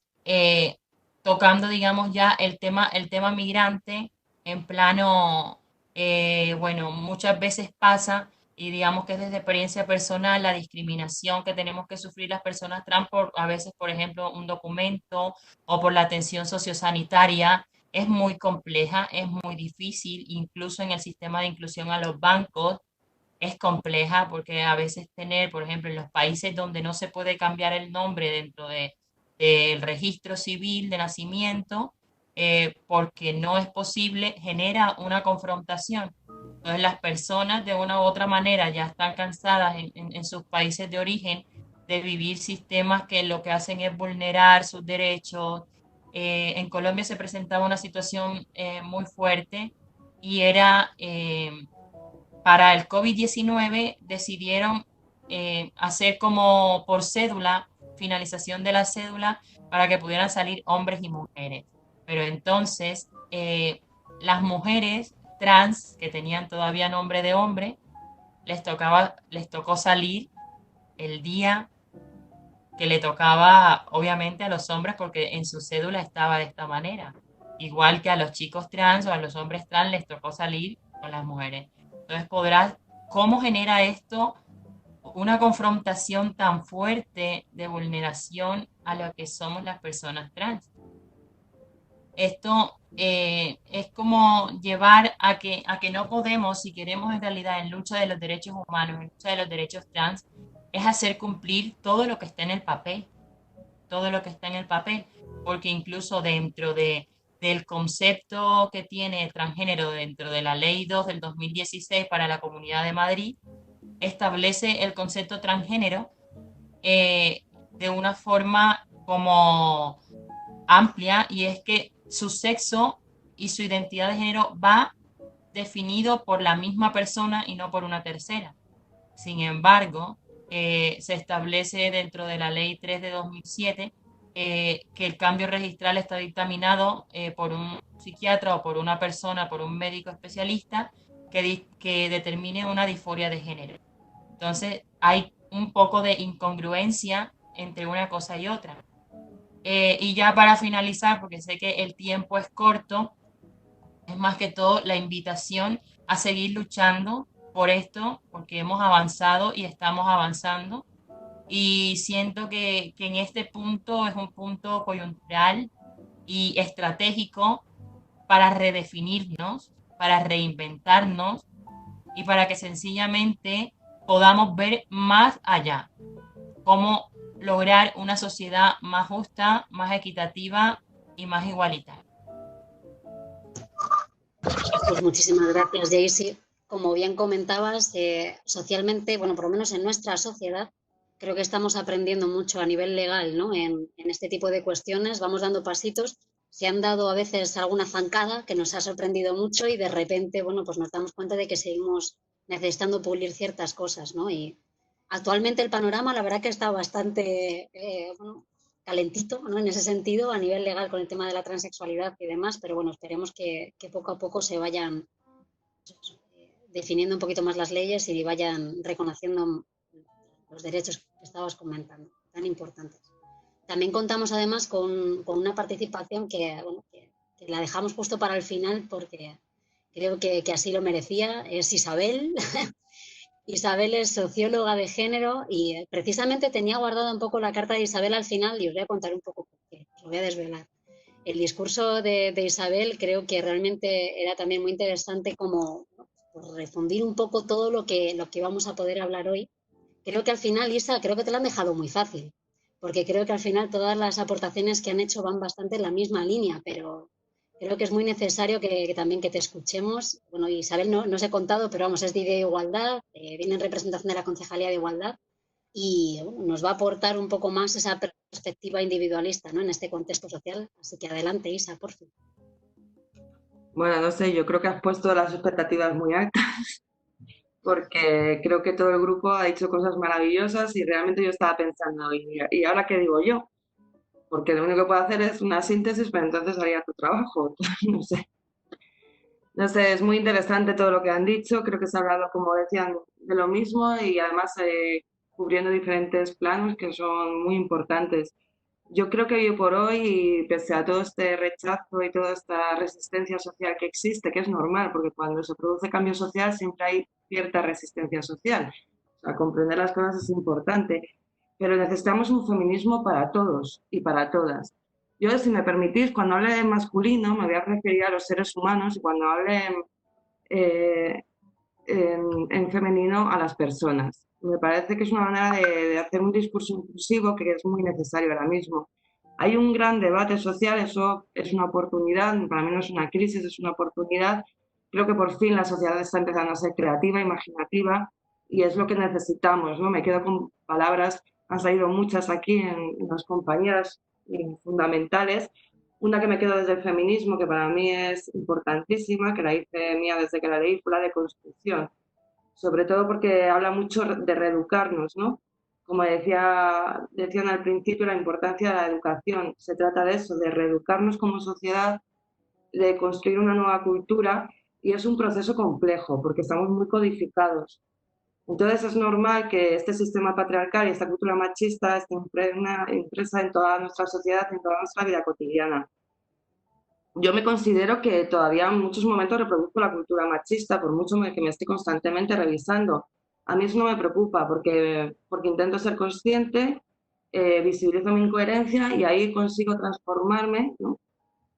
tocando, digamos, ya el tema migrante, en plano, bueno, muchas veces pasa, y digamos que desde experiencia personal, la discriminación que tenemos que sufrir las personas trans por, a veces, por ejemplo, un documento o por la atención sociosanitaria, es muy compleja, es muy difícil, incluso en el sistema de inclusión a los bancos, es compleja porque a veces tener, por ejemplo, en los países donde no se puede cambiar el nombre dentro del registro civil de nacimiento, porque no es posible, genera una confrontación. Entonces las personas de una u otra manera ya están cansadas en sus países de origen de vivir sistemas que lo que hacen es vulnerar sus derechos. En Colombia se presentaba una situación muy fuerte y era para el COVID-19 decidieron hacer como por cédula, finalización de la cédula, para que pudieran salir hombres y mujeres. Pero entonces las mujeres trans que tenían todavía nombre de hombre, les tocó salir el día que le tocaba, obviamente, a los hombres, porque en su cédula estaba de esta manera. Igual que a los chicos trans o a los hombres trans les tocó salir con las mujeres. Entonces ¿cómo genera esto una confrontación tan fuerte de vulneración a lo que somos las personas trans? Esto es como llevar a que no podemos, si queremos en realidad en lucha de los derechos humanos, en lucha de los derechos trans, es hacer cumplir todo lo que está en el papel, todo lo que está en el papel, porque incluso dentro del concepto que tiene el transgénero dentro de la Ley 2 del 2016 para la Comunidad de Madrid, establece el concepto transgénero de una forma como amplia, y es que su sexo y su identidad de género va definido por la misma persona y no por una tercera. Sin embargo, se establece dentro de la Ley 3 de 2007 que el cambio registral está dictaminado por un psiquiatra o por una persona, por un médico especialista que determine una disforia de género. Entonces, hay un poco de incongruencia entre una cosa y otra. Y ya para finalizar, porque sé que el tiempo es corto, es más que todo la invitación a seguir luchando por esto, porque hemos avanzado y estamos avanzando. Y siento que en este punto es un punto coyuntural y estratégico para redefinirnos, para reinventarnos y para que sencillamente podamos ver más allá, cómo lograr una sociedad más justa, más equitativa y más igualitaria. Pues muchísimas gracias, Daisy. Como bien comentabas, socialmente, bueno, por lo menos en nuestra sociedad, creo que estamos aprendiendo mucho a nivel legal, ¿no? En este tipo de cuestiones, vamos dando pasitos. Se han dado a veces alguna zancada que nos ha sorprendido mucho y de repente, bueno, pues nos damos cuenta de que seguimos necesitando pulir ciertas cosas, ¿no? Y actualmente el panorama, la verdad que está bastante, bueno, calentito, ¿no? En ese sentido, a nivel legal con el tema de la transexualidad y demás, pero bueno, esperemos que poco a poco se vayan definiendo un poquito más las leyes y vayan reconociendo los derechos que estabas comentando, tan importantes. También contamos además con una participación que, bueno, que la dejamos justo para el final porque creo que así lo merecía, es Isabel. Isabel es socióloga de género y precisamente tenía guardada un poco la carta de Isabel al final y os voy a contar un poco por qué, os lo voy a desvelar. El discurso de Isabel creo que realmente era también muy interesante como por refundir un poco todo lo que vamos a poder hablar hoy. Creo que al final, Isa, creo que te lo han dejado muy fácil, porque creo que al final todas las aportaciones que han hecho van bastante en la misma línea, pero creo que es muy necesario que también que te escuchemos. Bueno, Isabel no os he contado, pero vamos, es de Idea Igualdad, viene en representación de la Concejalía de Igualdad y bueno, nos va a aportar un poco más esa perspectiva individualista, ¿no? En este contexto social. Así que adelante, Isa, por fin. Bueno, no sé, yo creo que has puesto las expectativas muy altas porque creo que todo el grupo ha dicho cosas maravillosas y realmente yo estaba pensando, ¿y ahora qué digo yo? Porque lo único que puedo hacer es una síntesis, pero entonces haría tu trabajo, no sé. No sé, es muy interesante todo lo que han dicho, creo que se ha hablado, como decían, de lo mismo y además cubriendo diferentes planos que son muy importantes. Yo creo que hoy por hoy, pese a todo este rechazo y toda esta resistencia social que existe, que es normal, porque cuando se produce cambio social siempre hay cierta resistencia social. O sea, comprender las cosas es importante, pero necesitamos un feminismo para todos y para todas. Yo, si me permitís, cuando hable de masculino, me voy a referir a los seres humanos y cuando hable en femenino, a las personas. Me parece que es una manera de hacer un discurso inclusivo que es muy necesario ahora mismo. Hay un gran debate social, eso es una oportunidad, para mí no es una crisis, es una oportunidad. Creo que por fin la sociedad está empezando a ser creativa, imaginativa, y es lo que necesitamos, ¿no? Me quedo con palabras, han salido muchas aquí en las compañías fundamentales. Una que me quedo desde el feminismo, que para mí es importantísima, que la hice mía desde que la leí, fue la de construcción. Sobre todo porque habla mucho de reeducarnos, ¿no? Como decían al principio, la importancia de la educación. Se trata de eso, de reeducarnos como sociedad, de construir una nueva cultura, y es un proceso complejo porque estamos muy codificados. Entonces es normal que este sistema patriarcal y esta cultura machista esté impresa en toda nuestra sociedad, en toda nuestra vida cotidiana. Yo me considero que todavía en muchos momentos reproduzco la cultura machista, por mucho que me esté constantemente revisando. A mí eso no me preocupa porque intento ser consciente, visibilizo mi incoherencia y ahí consigo transformarme, ¿no?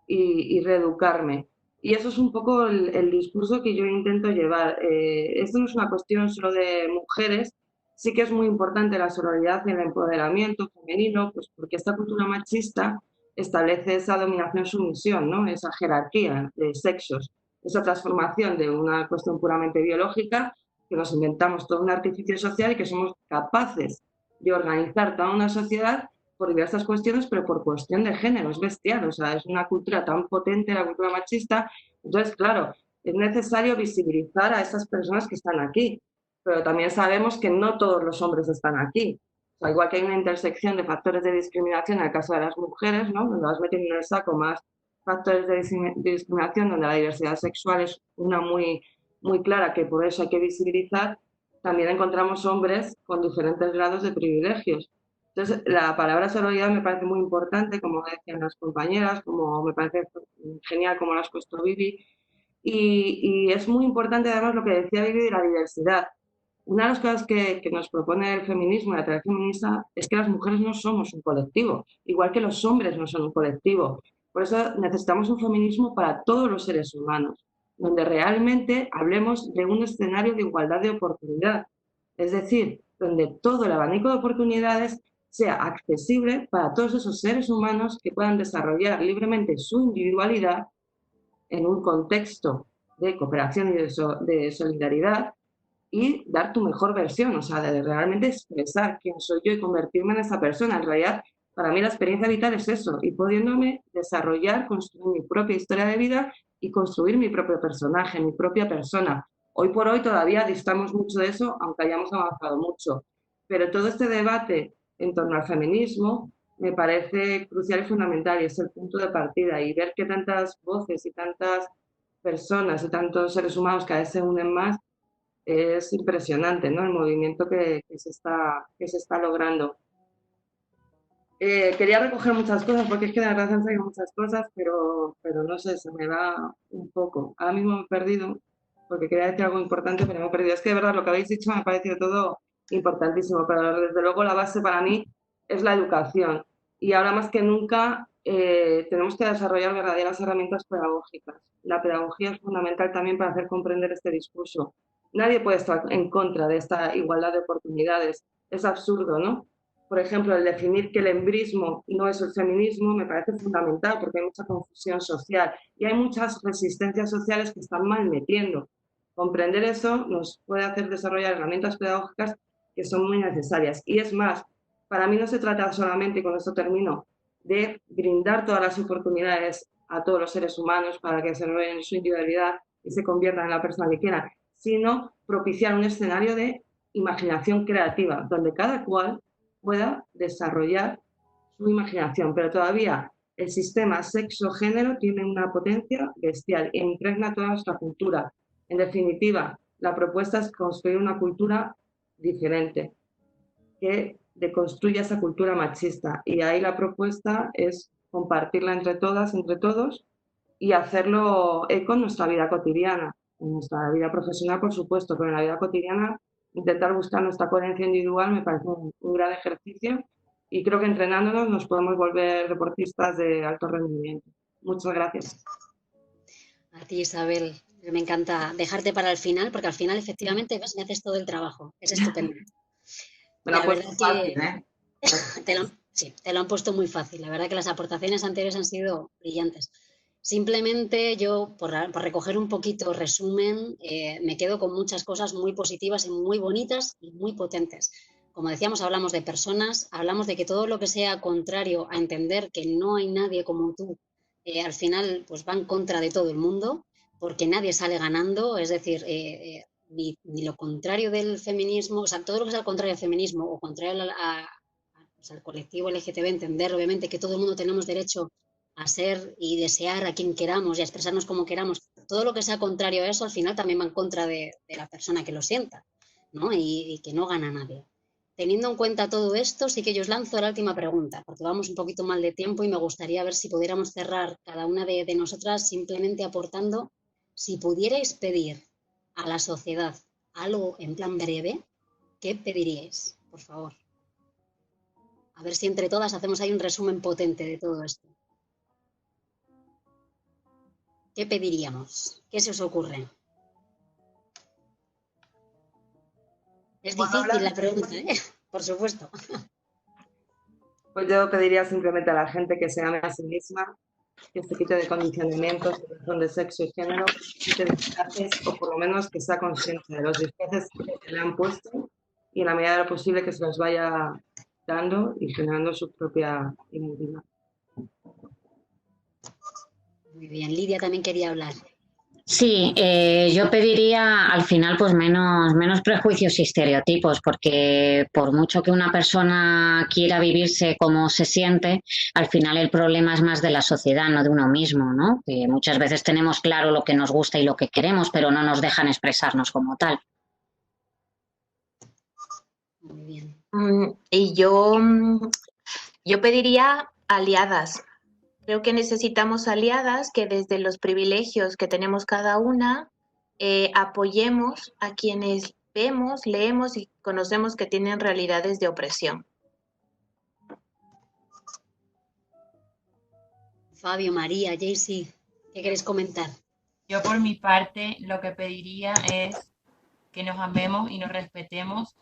y reeducarme. Y eso es un poco el discurso que yo intento llevar. Esto no es una cuestión solo de mujeres, sí que es muy importante la sororidad y el empoderamiento femenino, pues porque esta cultura machista establece esa dominación-sumisión, ¿no? Esa jerarquía de sexos, esa transformación de una cuestión puramente biológica, que nos inventamos todo un artificio social y que somos capaces de organizar toda una sociedad por diversas cuestiones, pero por cuestión de género, es bestial, o sea, es una cultura tan potente, la cultura machista. Entonces, claro, es necesario visibilizar a estas personas que están aquí, pero también sabemos que no todos los hombres están aquí. O sea, igual que hay una intersección de factores de discriminación en el caso de las mujeres, ¿no? Donde vas metiendo en el saco más factores de discriminación, donde la diversidad sexual es una muy, muy clara, que por eso hay que visibilizar, también encontramos hombres con diferentes grados de privilegios. Entonces, la palabra sororidad me parece muy importante, como decían las compañeras, como me parece genial como lo has puesto Vivi, y es muy importante además lo que decía Vivi de la diversidad. Una de las cosas que nos propone el feminismo y la teoría feminista es que las mujeres no somos un colectivo, igual que los hombres no son un colectivo. Por eso necesitamos un feminismo para todos los seres humanos, donde realmente hablemos de un escenario de igualdad de oportunidad. Es decir, donde todo el abanico de oportunidades sea accesible para todos esos seres humanos que puedan desarrollar libremente su individualidad en un contexto de cooperación y de solidaridad, y dar tu mejor versión, o sea, de realmente expresar quién soy yo y convertirme en esa persona. En realidad, para mí la experiencia vital es eso, y pudiéndome desarrollar, construir mi propia historia de vida y construir mi propio personaje, mi propia persona. Hoy por hoy todavía distamos mucho de eso, aunque hayamos avanzado mucho. Pero todo este debate en torno al feminismo me parece crucial y fundamental, y es el punto de partida. Y ver que tantas voces y tantas personas y tantos seres humanos cada vez se unen más es impresionante, ¿no? El movimiento que se está logrando. Quería recoger muchas cosas, porque es que de verdad han salido muchas cosas, pero no sé, se me va un poco. Ahora mismo me he perdido, porque quería decir algo importante, pero me he perdido. Es que de verdad lo que habéis dicho me ha parecido todo importantísimo, pero desde luego la base para mí es la educación. Y ahora más que nunca tenemos que desarrollar verdaderas herramientas pedagógicas. La pedagogía es fundamental también para hacer comprender este discurso. Nadie puede estar en contra de esta igualdad de oportunidades. Es absurdo, ¿no? Por ejemplo, el definir que el embrismo no es el feminismo me parece fundamental, porque hay mucha confusión social y hay muchas resistencias sociales que están mal metiendo. Comprender eso nos puede hacer desarrollar herramientas pedagógicas que son muy necesarias. Y es más, para mí no se trata solamente, y con esto termino, de brindar todas las oportunidades a todos los seres humanos para que se desarrollen su individualidad y se conviertan en la persona que quieran, sino propiciar un escenario de imaginación creativa, donde cada cual pueda desarrollar su imaginación, pero todavía el sistema sexo-género tiene una potencia bestial e impregna toda nuestra cultura. En definitiva, la propuesta es construir una cultura diferente, que deconstruya esa cultura machista, y ahí la propuesta es compartirla entre todas, entre todos, y hacerlo eco en nuestra vida cotidiana, en nuestra vida profesional, por supuesto, pero en la vida cotidiana intentar buscar nuestra coherencia individual me parece un gran ejercicio, y creo que entrenándonos nos podemos volver deportistas de alto rendimiento. Muchas gracias. A ti, Isabel, me encanta dejarte para el final, porque al final efectivamente me haces todo el trabajo. Es estupendo. Me lo han puesto fácil, ¿eh? Sí, te lo han puesto muy fácil. La verdad que las aportaciones anteriores han sido brillantes. Simplemente yo, por recoger un poquito resumen, me quedo con muchas cosas muy positivas y muy bonitas y muy potentes. Como decíamos, hablamos de personas, hablamos de que todo lo que sea contrario a entender que no hay nadie como tú, al final pues va en contra de todo el mundo, porque nadie sale ganando, es decir, ni lo contrario del feminismo, o sea, todo lo que sea al contrario del feminismo o contrario al colectivo LGTB, entender obviamente que todo el mundo tenemos derecho a ser y desear a quien queramos y a expresarnos como queramos. Todo lo que sea contrario a eso al final también va en contra de la persona que lo sienta, ¿no? Y que no gana nadie. Teniendo en cuenta todo esto, sí que yo os lanzo la última pregunta, porque vamos un poquito mal de tiempo y me gustaría ver si pudiéramos cerrar cada una de nosotras simplemente aportando, si pudierais pedir a la sociedad algo en plan breve, ¿qué pediríais? Por favor. A ver si entre todas hacemos ahí un resumen potente de todo esto. ¿Qué pediríamos? ¿Qué se os ocurre? Es difícil la pregunta, ¿eh? Por supuesto. Pues yo pediría simplemente a la gente que se ame a sí misma, que se quite de condicionamientos de razón de sexo y género, que se quite de disfraces, o por lo menos que sea consciente de los disfraces que le han puesto, y en la medida de lo posible que se los vaya dando y generando su propia identidad. Muy bien, Lidia también quería hablar. Sí, yo pediría al final pues menos prejuicios y estereotipos, porque por mucho que una persona quiera vivirse como se siente, al final el problema es más de la sociedad, no de uno mismo, ¿no? Que muchas veces tenemos claro lo que nos gusta y lo que queremos, pero no nos dejan expresarnos como tal. Muy bien. Y yo pediría aliadas. Creo que necesitamos aliadas que desde los privilegios que tenemos cada una apoyemos a quienes vemos, leemos y conocemos que tienen realidades de opresión. Fabio, María, Jaycee, ¿qué queréis comentar? Yo por mi parte lo que pediría es que nos amemos y nos respetemos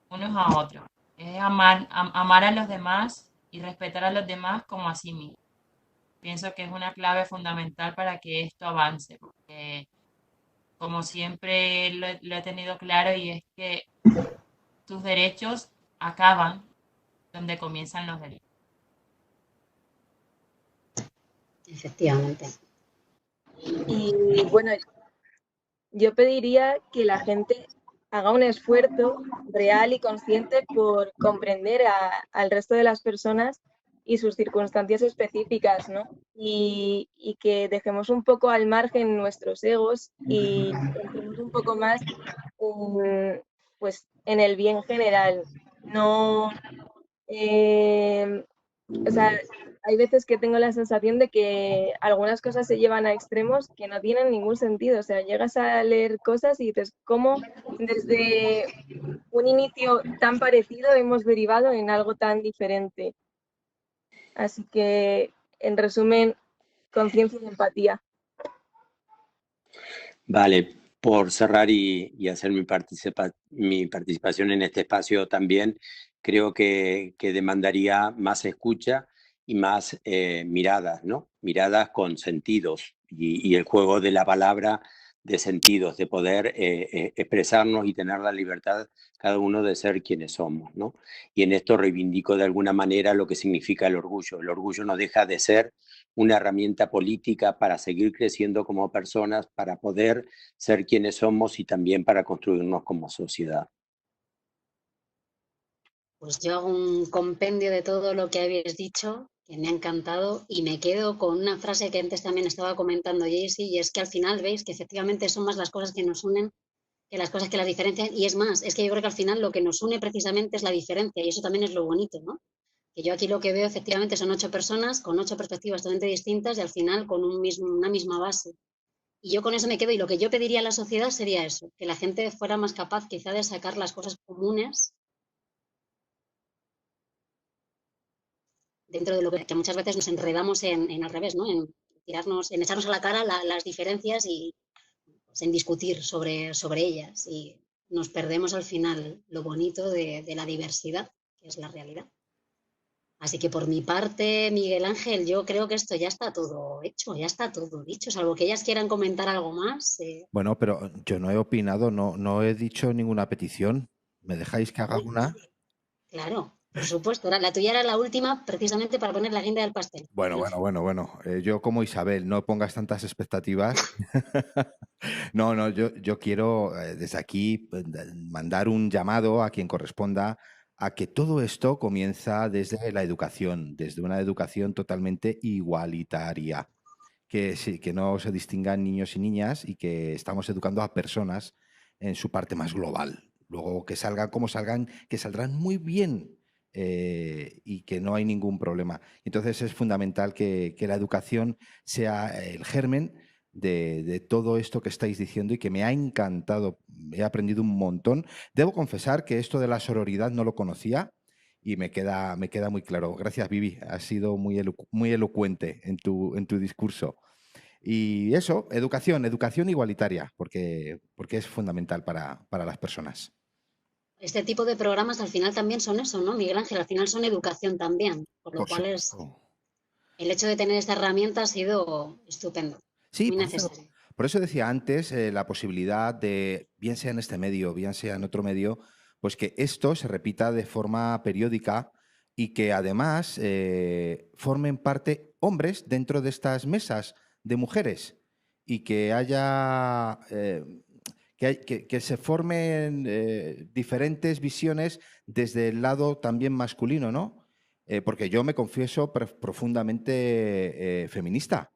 unos a otros. Es amar a los demás y respetar a los demás como a sí mismos. Pienso que es una clave fundamental para que esto avance, porque como siempre lo he tenido claro, y es que tus derechos acaban donde comienzan los delitos. Efectivamente. Y bueno, yo pediría que la gente haga un esfuerzo real y consciente por comprender al resto de las personas y sus circunstancias específicas, ¿no? Y que dejemos un poco al margen nuestros egos y pensemos un poco más pues, en el bien general. No, o sea, hay veces que tengo la sensación de que algunas cosas se llevan a extremos que no tienen ningún sentido. O sea, llegas a leer cosas y dices, ¿cómo desde un inicio tan parecido hemos derivado en algo tan diferente? Así que, en resumen, conciencia y empatía. Vale, por cerrar y hacer mi participación en este espacio también, creo que demandaría más escucha y más miradas, ¿no? Miradas con sentidos y el juego de la palabra de sentidos, de poder expresarnos y tener la libertad cada uno de ser quienes somos, ¿no? Y en esto reivindico de alguna manera lo que significa el orgullo. El orgullo no deja de ser una herramienta política para seguir creciendo como personas, para poder ser quienes somos y también para construirnos como sociedad. Pues yo hago un compendio de todo lo que habéis dicho, que me ha encantado, y me quedo con una frase que antes también estaba comentando Jaycee, y es que al final veis que efectivamente son más las cosas que nos unen que las cosas que las diferencian, y es más, es que yo creo que al final lo que nos une precisamente es la diferencia, y eso también es lo bonito, ¿no? Que yo aquí lo que veo efectivamente son 8 personas con 8 perspectivas totalmente distintas y al final con una misma base. Y yo con eso me quedo, y lo que yo pediría a la sociedad sería eso, que la gente fuera más capaz quizá de sacar las cosas comunes dentro de lo que muchas veces nos enredamos en al revés, ¿no? En tirarnos, en echarnos a la cara las diferencias y pues, en discutir sobre ellas. Y nos perdemos al final lo bonito de la diversidad, que es la realidad. Así que por mi parte, Miguel Ángel, yo creo que esto ya está todo hecho, ya está todo dicho, salvo que ellas quieran comentar algo más. Bueno, pero yo no he opinado, no he dicho ninguna petición. ¿Me dejáis que haga una? Claro, por supuesto. La tuya era la última precisamente para poner la guinda del pastel. Bueno. Yo como Isabel, no pongas tantas expectativas. No, yo quiero desde aquí mandar un llamado a quien corresponda a que todo esto comienza desde la educación, desde una educación totalmente igualitaria, que sí, que no se distingan niños y niñas y que estamos educando a personas en su parte más global. Luego que salgan como salgan, que saldrán muy bien y que no hay ningún problema. Entonces es fundamental que la educación sea el germen de todo esto que estáis diciendo y que me ha encantado. He aprendido un montón. Debo confesar que esto de la sororidad no lo conocía y me queda muy claro. Gracias, Vivi. Has sido muy elocuente en tu discurso. Y eso, educación igualitaria, porque es fundamental para las personas. Este tipo de programas al final también son eso, ¿no, Miguel Ángel? Al final son educación también, por lo cual el hecho de tener esta herramienta ha sido estupendo, sí, muy necesario. Por eso decía antes la posibilidad de, bien sea en este medio, bien sea en otro medio, pues que esto se repita de forma periódica y que además formen parte hombres dentro de estas mesas de mujeres y que haya que se formen diferentes visiones desde el lado también masculino, ¿no? Porque yo me confieso profundamente feminista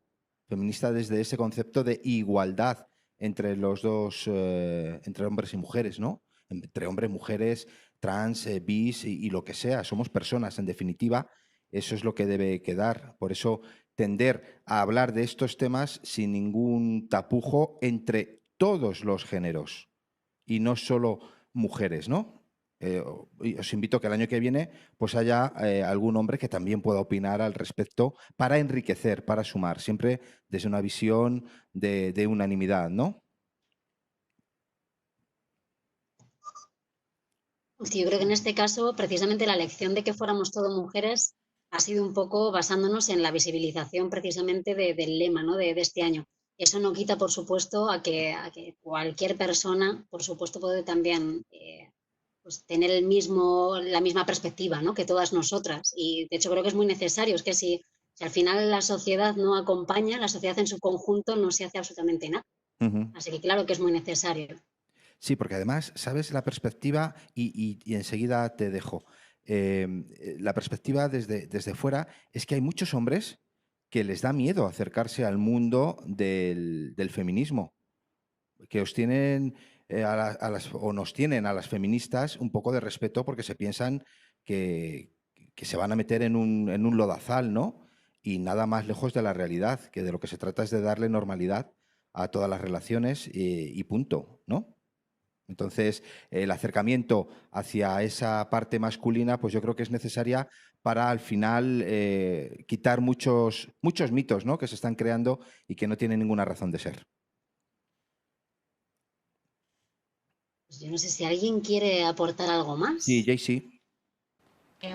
desde ese concepto de igualdad entre los dos, entre hombres y mujeres, ¿no? Entre hombres, mujeres, trans, bis y lo que sea. Somos personas, en definitiva. Eso es lo que debe quedar. Por eso tender a hablar de estos temas sin ningún tapujo entre todos los géneros y no solo mujeres, ¿no? Os invito a que el año que viene pues haya algún hombre que también pueda opinar al respecto para enriquecer, para sumar, siempre desde una visión de unanimidad, ¿no? Sí, yo creo que en este caso, precisamente la elección de que fuéramos todas mujeres ha sido un poco basándonos en la visibilización precisamente del lema, ¿no? de este año. Eso no quita, por supuesto, a que cualquier persona, por supuesto, puede también pues tener la misma perspectiva, ¿no?, que todas nosotras. Y de hecho creo que es muy necesario. Es que si al final la sociedad no acompaña, la sociedad en su conjunto no se hace absolutamente nada. Así que claro que es muy necesario. Sí, porque además, sabes la perspectiva, y enseguida te dejo. La perspectiva desde fuera es que hay muchos hombres que les da miedo acercarse al mundo del feminismo, que os tienen o nos tienen a las feministas un poco de respeto porque se piensan que se van a meter en un lodazal, ¿no? Y nada más lejos de la realidad, que de lo que se trata es de darle normalidad a todas las relaciones y punto, ¿no? Entonces, el acercamiento hacia esa parte masculina, pues yo creo que es necesaria para al final quitar muchos mitos, ¿no?, que se están creando y que no tienen ninguna razón de ser. Pues yo no sé si alguien quiere aportar algo más. Sí, Jaycee.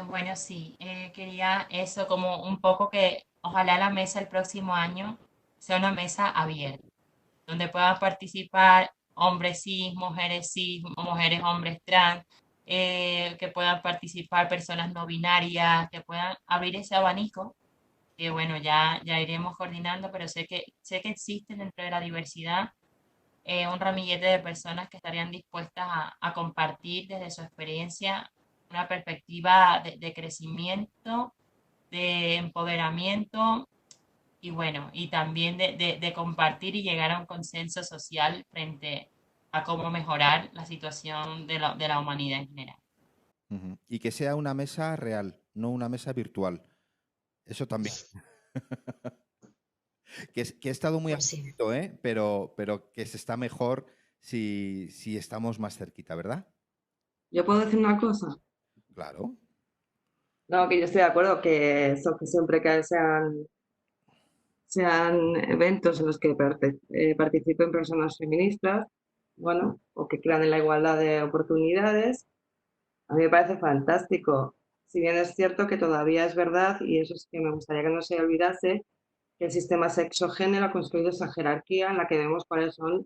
Bueno, sí, quería eso como un poco que ojalá la mesa el próximo año sea una mesa abierta, donde puedan participar hombres cis, mujeres, hombres trans, que puedan participar personas no binarias, que puedan abrir ese abanico, que bueno, ya iremos coordinando, pero sé que existe dentro de la diversidad un ramillete de personas que estarían dispuestas a compartir desde su experiencia una perspectiva de crecimiento, de empoderamiento y bueno, y también de compartir y llegar a un consenso social frente a cómo mejorar la situación de la humanidad en general. Y que sea una mesa real, no una mesa virtual. Eso también. que he estado muy abierto, pero que se está mejor si estamos más cerquita, ¿verdad? ¿Yo puedo decir una cosa? Claro. No, que yo estoy de acuerdo que eso, que siempre que sean eventos en los que participen personas feministas, bueno, o que crean en la igualdad de oportunidades, a mí me parece fantástico. Si bien es cierto que todavía es verdad, y eso es que me gustaría que no se olvidase, que el sistema sexo-género ha construido esa jerarquía en la que vemos cuáles son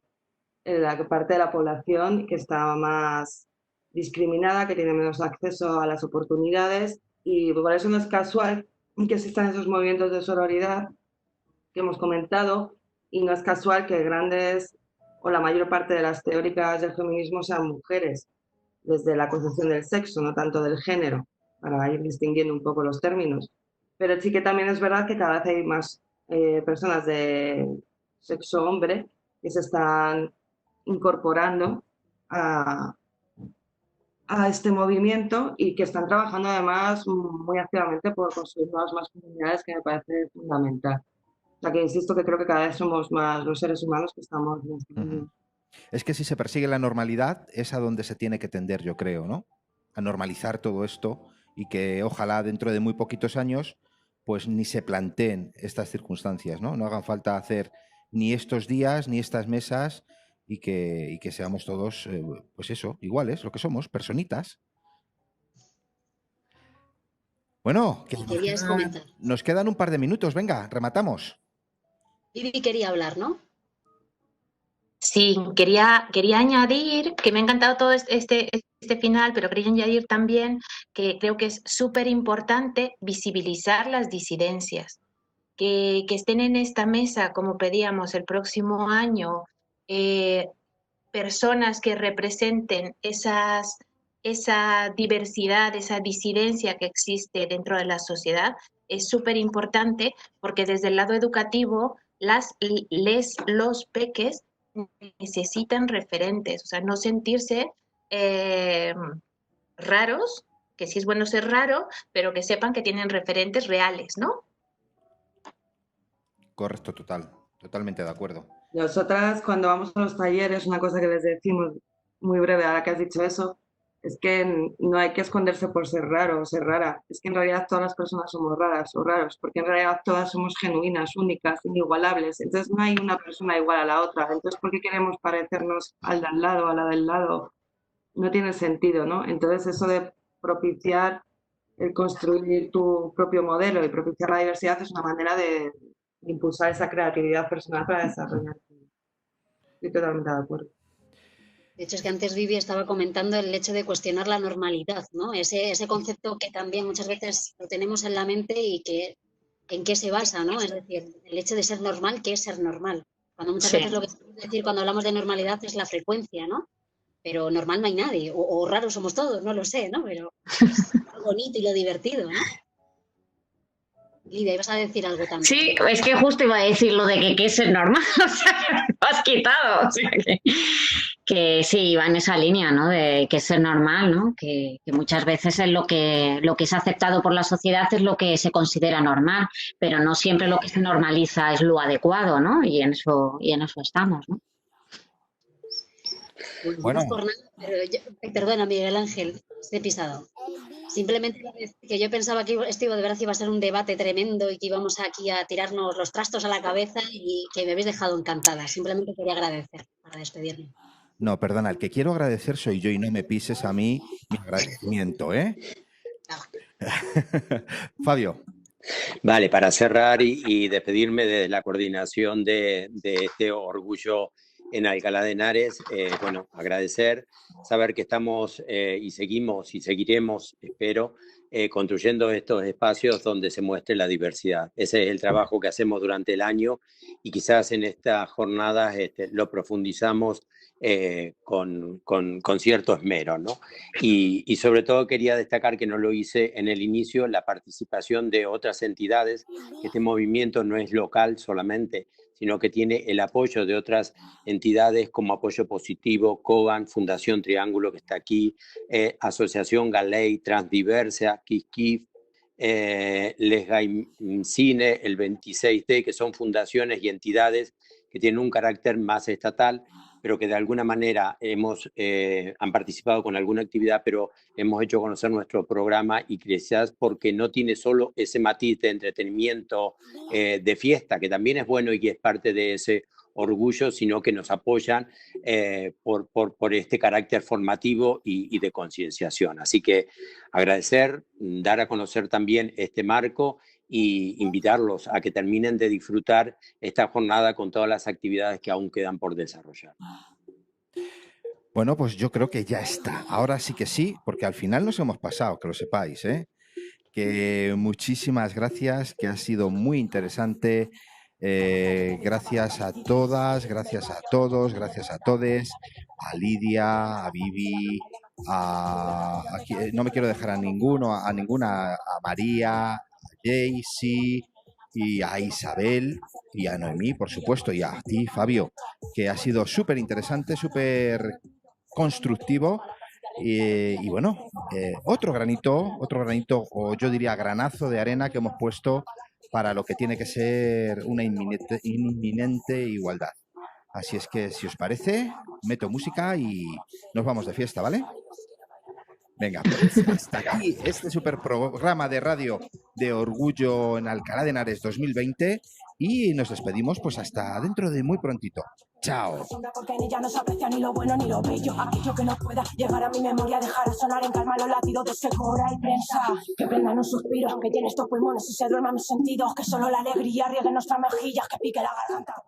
la parte de la población que está más discriminada, que tiene menos acceso a las oportunidades, y por eso no es casual que existan esos movimientos de sororidad que hemos comentado, y no es casual que grandes o la mayor parte de las teóricas del feminismo sean mujeres, desde la concepción del sexo, no tanto del género, para ir distinguiendo un poco los términos. Pero sí que también es verdad que cada vez hay más personas de sexo hombre que se están incorporando a este movimiento y que están trabajando además muy activamente por construir nuevas masculinidades, que me parece fundamental. O sea que insisto que creo que cada vez somos más los seres humanos que estamos en este mundo. Es que si se persigue la normalidad es a donde se tiene que tender, yo creo, ¿no? A normalizar todo esto y que ojalá dentro de muy poquitos años pues ni se planteen estas circunstancias, ¿no? No hagan falta hacer ni estos días ni estas mesas y que seamos todos, pues eso, iguales, lo que somos, personitas. Bueno, que nos quedan un par de minutos, venga, rematamos. Vivi quería hablar, ¿no? Sí, quería añadir que me ha encantado todo este final, pero quería añadir también que creo que es súper importante visibilizar las disidencias, que estén en esta mesa, como pedíamos el próximo año, personas que representen esa diversidad, esa disidencia que existe dentro de la sociedad. Es súper importante porque desde el lado educativo los peques necesitan referentes, o sea, no sentirse raros, que sí es bueno ser raro, pero que sepan que tienen referentes reales, ¿no? Correcto, totalmente de acuerdo. Nosotras cuando vamos a los talleres, una cosa que les decimos muy breve ahora que has dicho eso, es que no hay que esconderse por ser raro o ser rara, es que en realidad todas las personas somos raras o raros, porque en realidad todas somos genuinas, únicas, inigualables, entonces no hay una persona igual a la otra, entonces ¿por qué queremos parecernos al de al lado, a la del lado? No tiene sentido, ¿no? Entonces eso de propiciar el construir tu propio modelo y propiciar la diversidad es una manera de impulsar esa creatividad personal para desarrollar. Estoy totalmente de acuerdo. De hecho, es que antes Vivi estaba comentando el hecho de cuestionar la normalidad, ¿no? Ese concepto que también muchas veces lo tenemos en la mente y que en qué se basa, ¿no? Es decir, el hecho de ser normal, ¿qué es ser normal? Cuando muchas veces lo que queremos decir cuando hablamos de normalidad es la frecuencia, ¿no? Pero normal no hay nadie, o raros somos todos, no lo sé, ¿no? Pero es lo bonito y lo divertido, ¿no? Lidia, ibas a decir algo también. Sí, es que justo iba a decir lo de que es normal, o sea, lo has quitado. O sea, que sí, iba en esa línea, ¿no? De que es normal, ¿no? Que muchas veces es lo que es aceptado por la sociedad es lo que se considera normal, pero no siempre lo que se normaliza es lo adecuado, ¿no? Y en eso estamos, ¿no? Bueno. Por nada, pero perdona, Miguel Ángel, te he pisado. Simplemente que yo pensaba que esto de verdad iba a ser un debate tremendo y que íbamos aquí a tirarnos los trastos a la cabeza y que me habéis dejado encantada. Simplemente quería agradecer para despedirme. No, perdona, el que quiero agradecer soy yo y no me pises a mí mi agradecimiento, ¿eh? Fabio. Vale, para cerrar y despedirme de la coordinación de este orgullo en Alcalá de Henares, bueno, agradecer, saber que estamos y seguimos y seguiremos, espero, construyendo estos espacios donde se muestre la diversidad. Ese es el trabajo que hacemos durante el año y quizás en estas jornadas lo profundizamos con cierto esmero, ¿no? Y sobre todo quería destacar que no lo hice en el inicio, la participación de otras entidades, que este movimiento no es local solamente, sino que tiene el apoyo de otras entidades como Apoyo Positivo, COBAN, Fundación Triángulo, que está aquí, Asociación Galey, Transdiversa, Kiskif, Lesgaimcine, el 26D, que son fundaciones y entidades que tienen un carácter más estatal, pero que de alguna manera han participado con alguna actividad, pero hemos hecho conocer nuestro programa y quizás porque no tiene solo ese matiz de entretenimiento, de fiesta, que también es bueno y que es parte de ese orgullo, sino que nos apoyan por este carácter formativo y de concienciación. Así que agradecer, dar a conocer también este marco y invitarlos a que terminen de disfrutar esta jornada con todas las actividades que aún quedan por desarrollar. Bueno, pues yo creo que ya está. Ahora sí que sí, porque al final nos hemos pasado, que lo sepáis, ¿eh? Que muchísimas gracias, que ha sido muy interesante. Gracias a todas, gracias a todos, gracias a todes, a Lidia, a Vivi, no me quiero dejar a ninguna, a María, a Jaycee y a Isabel y a Noemí, por supuesto, y a ti, Fabio, que ha sido súper interesante, súper constructivo. Y bueno, otro granito, o yo diría granazo de arena que hemos puesto para lo que tiene que ser una inminente igualdad. Así es que, si os parece, meto música y nos vamos de fiesta, ¿vale? Venga, pues hasta aquí este super programa de radio de Orgullo en Alcalá de Henares 2020 y nos despedimos pues hasta dentro de muy prontito. Chao. Porque en ella no se aprecia ni lo bueno ni lo bello. Aquello que no pueda llegar a mi memoria, dejar sonar en calma los latidos de ese cora y prensa. Que prendan un suspiro, que tiene estos pulmones y se duerman mis sentidos. Que solo la alegría riegue en nuestras mejillas, que pique la garganta.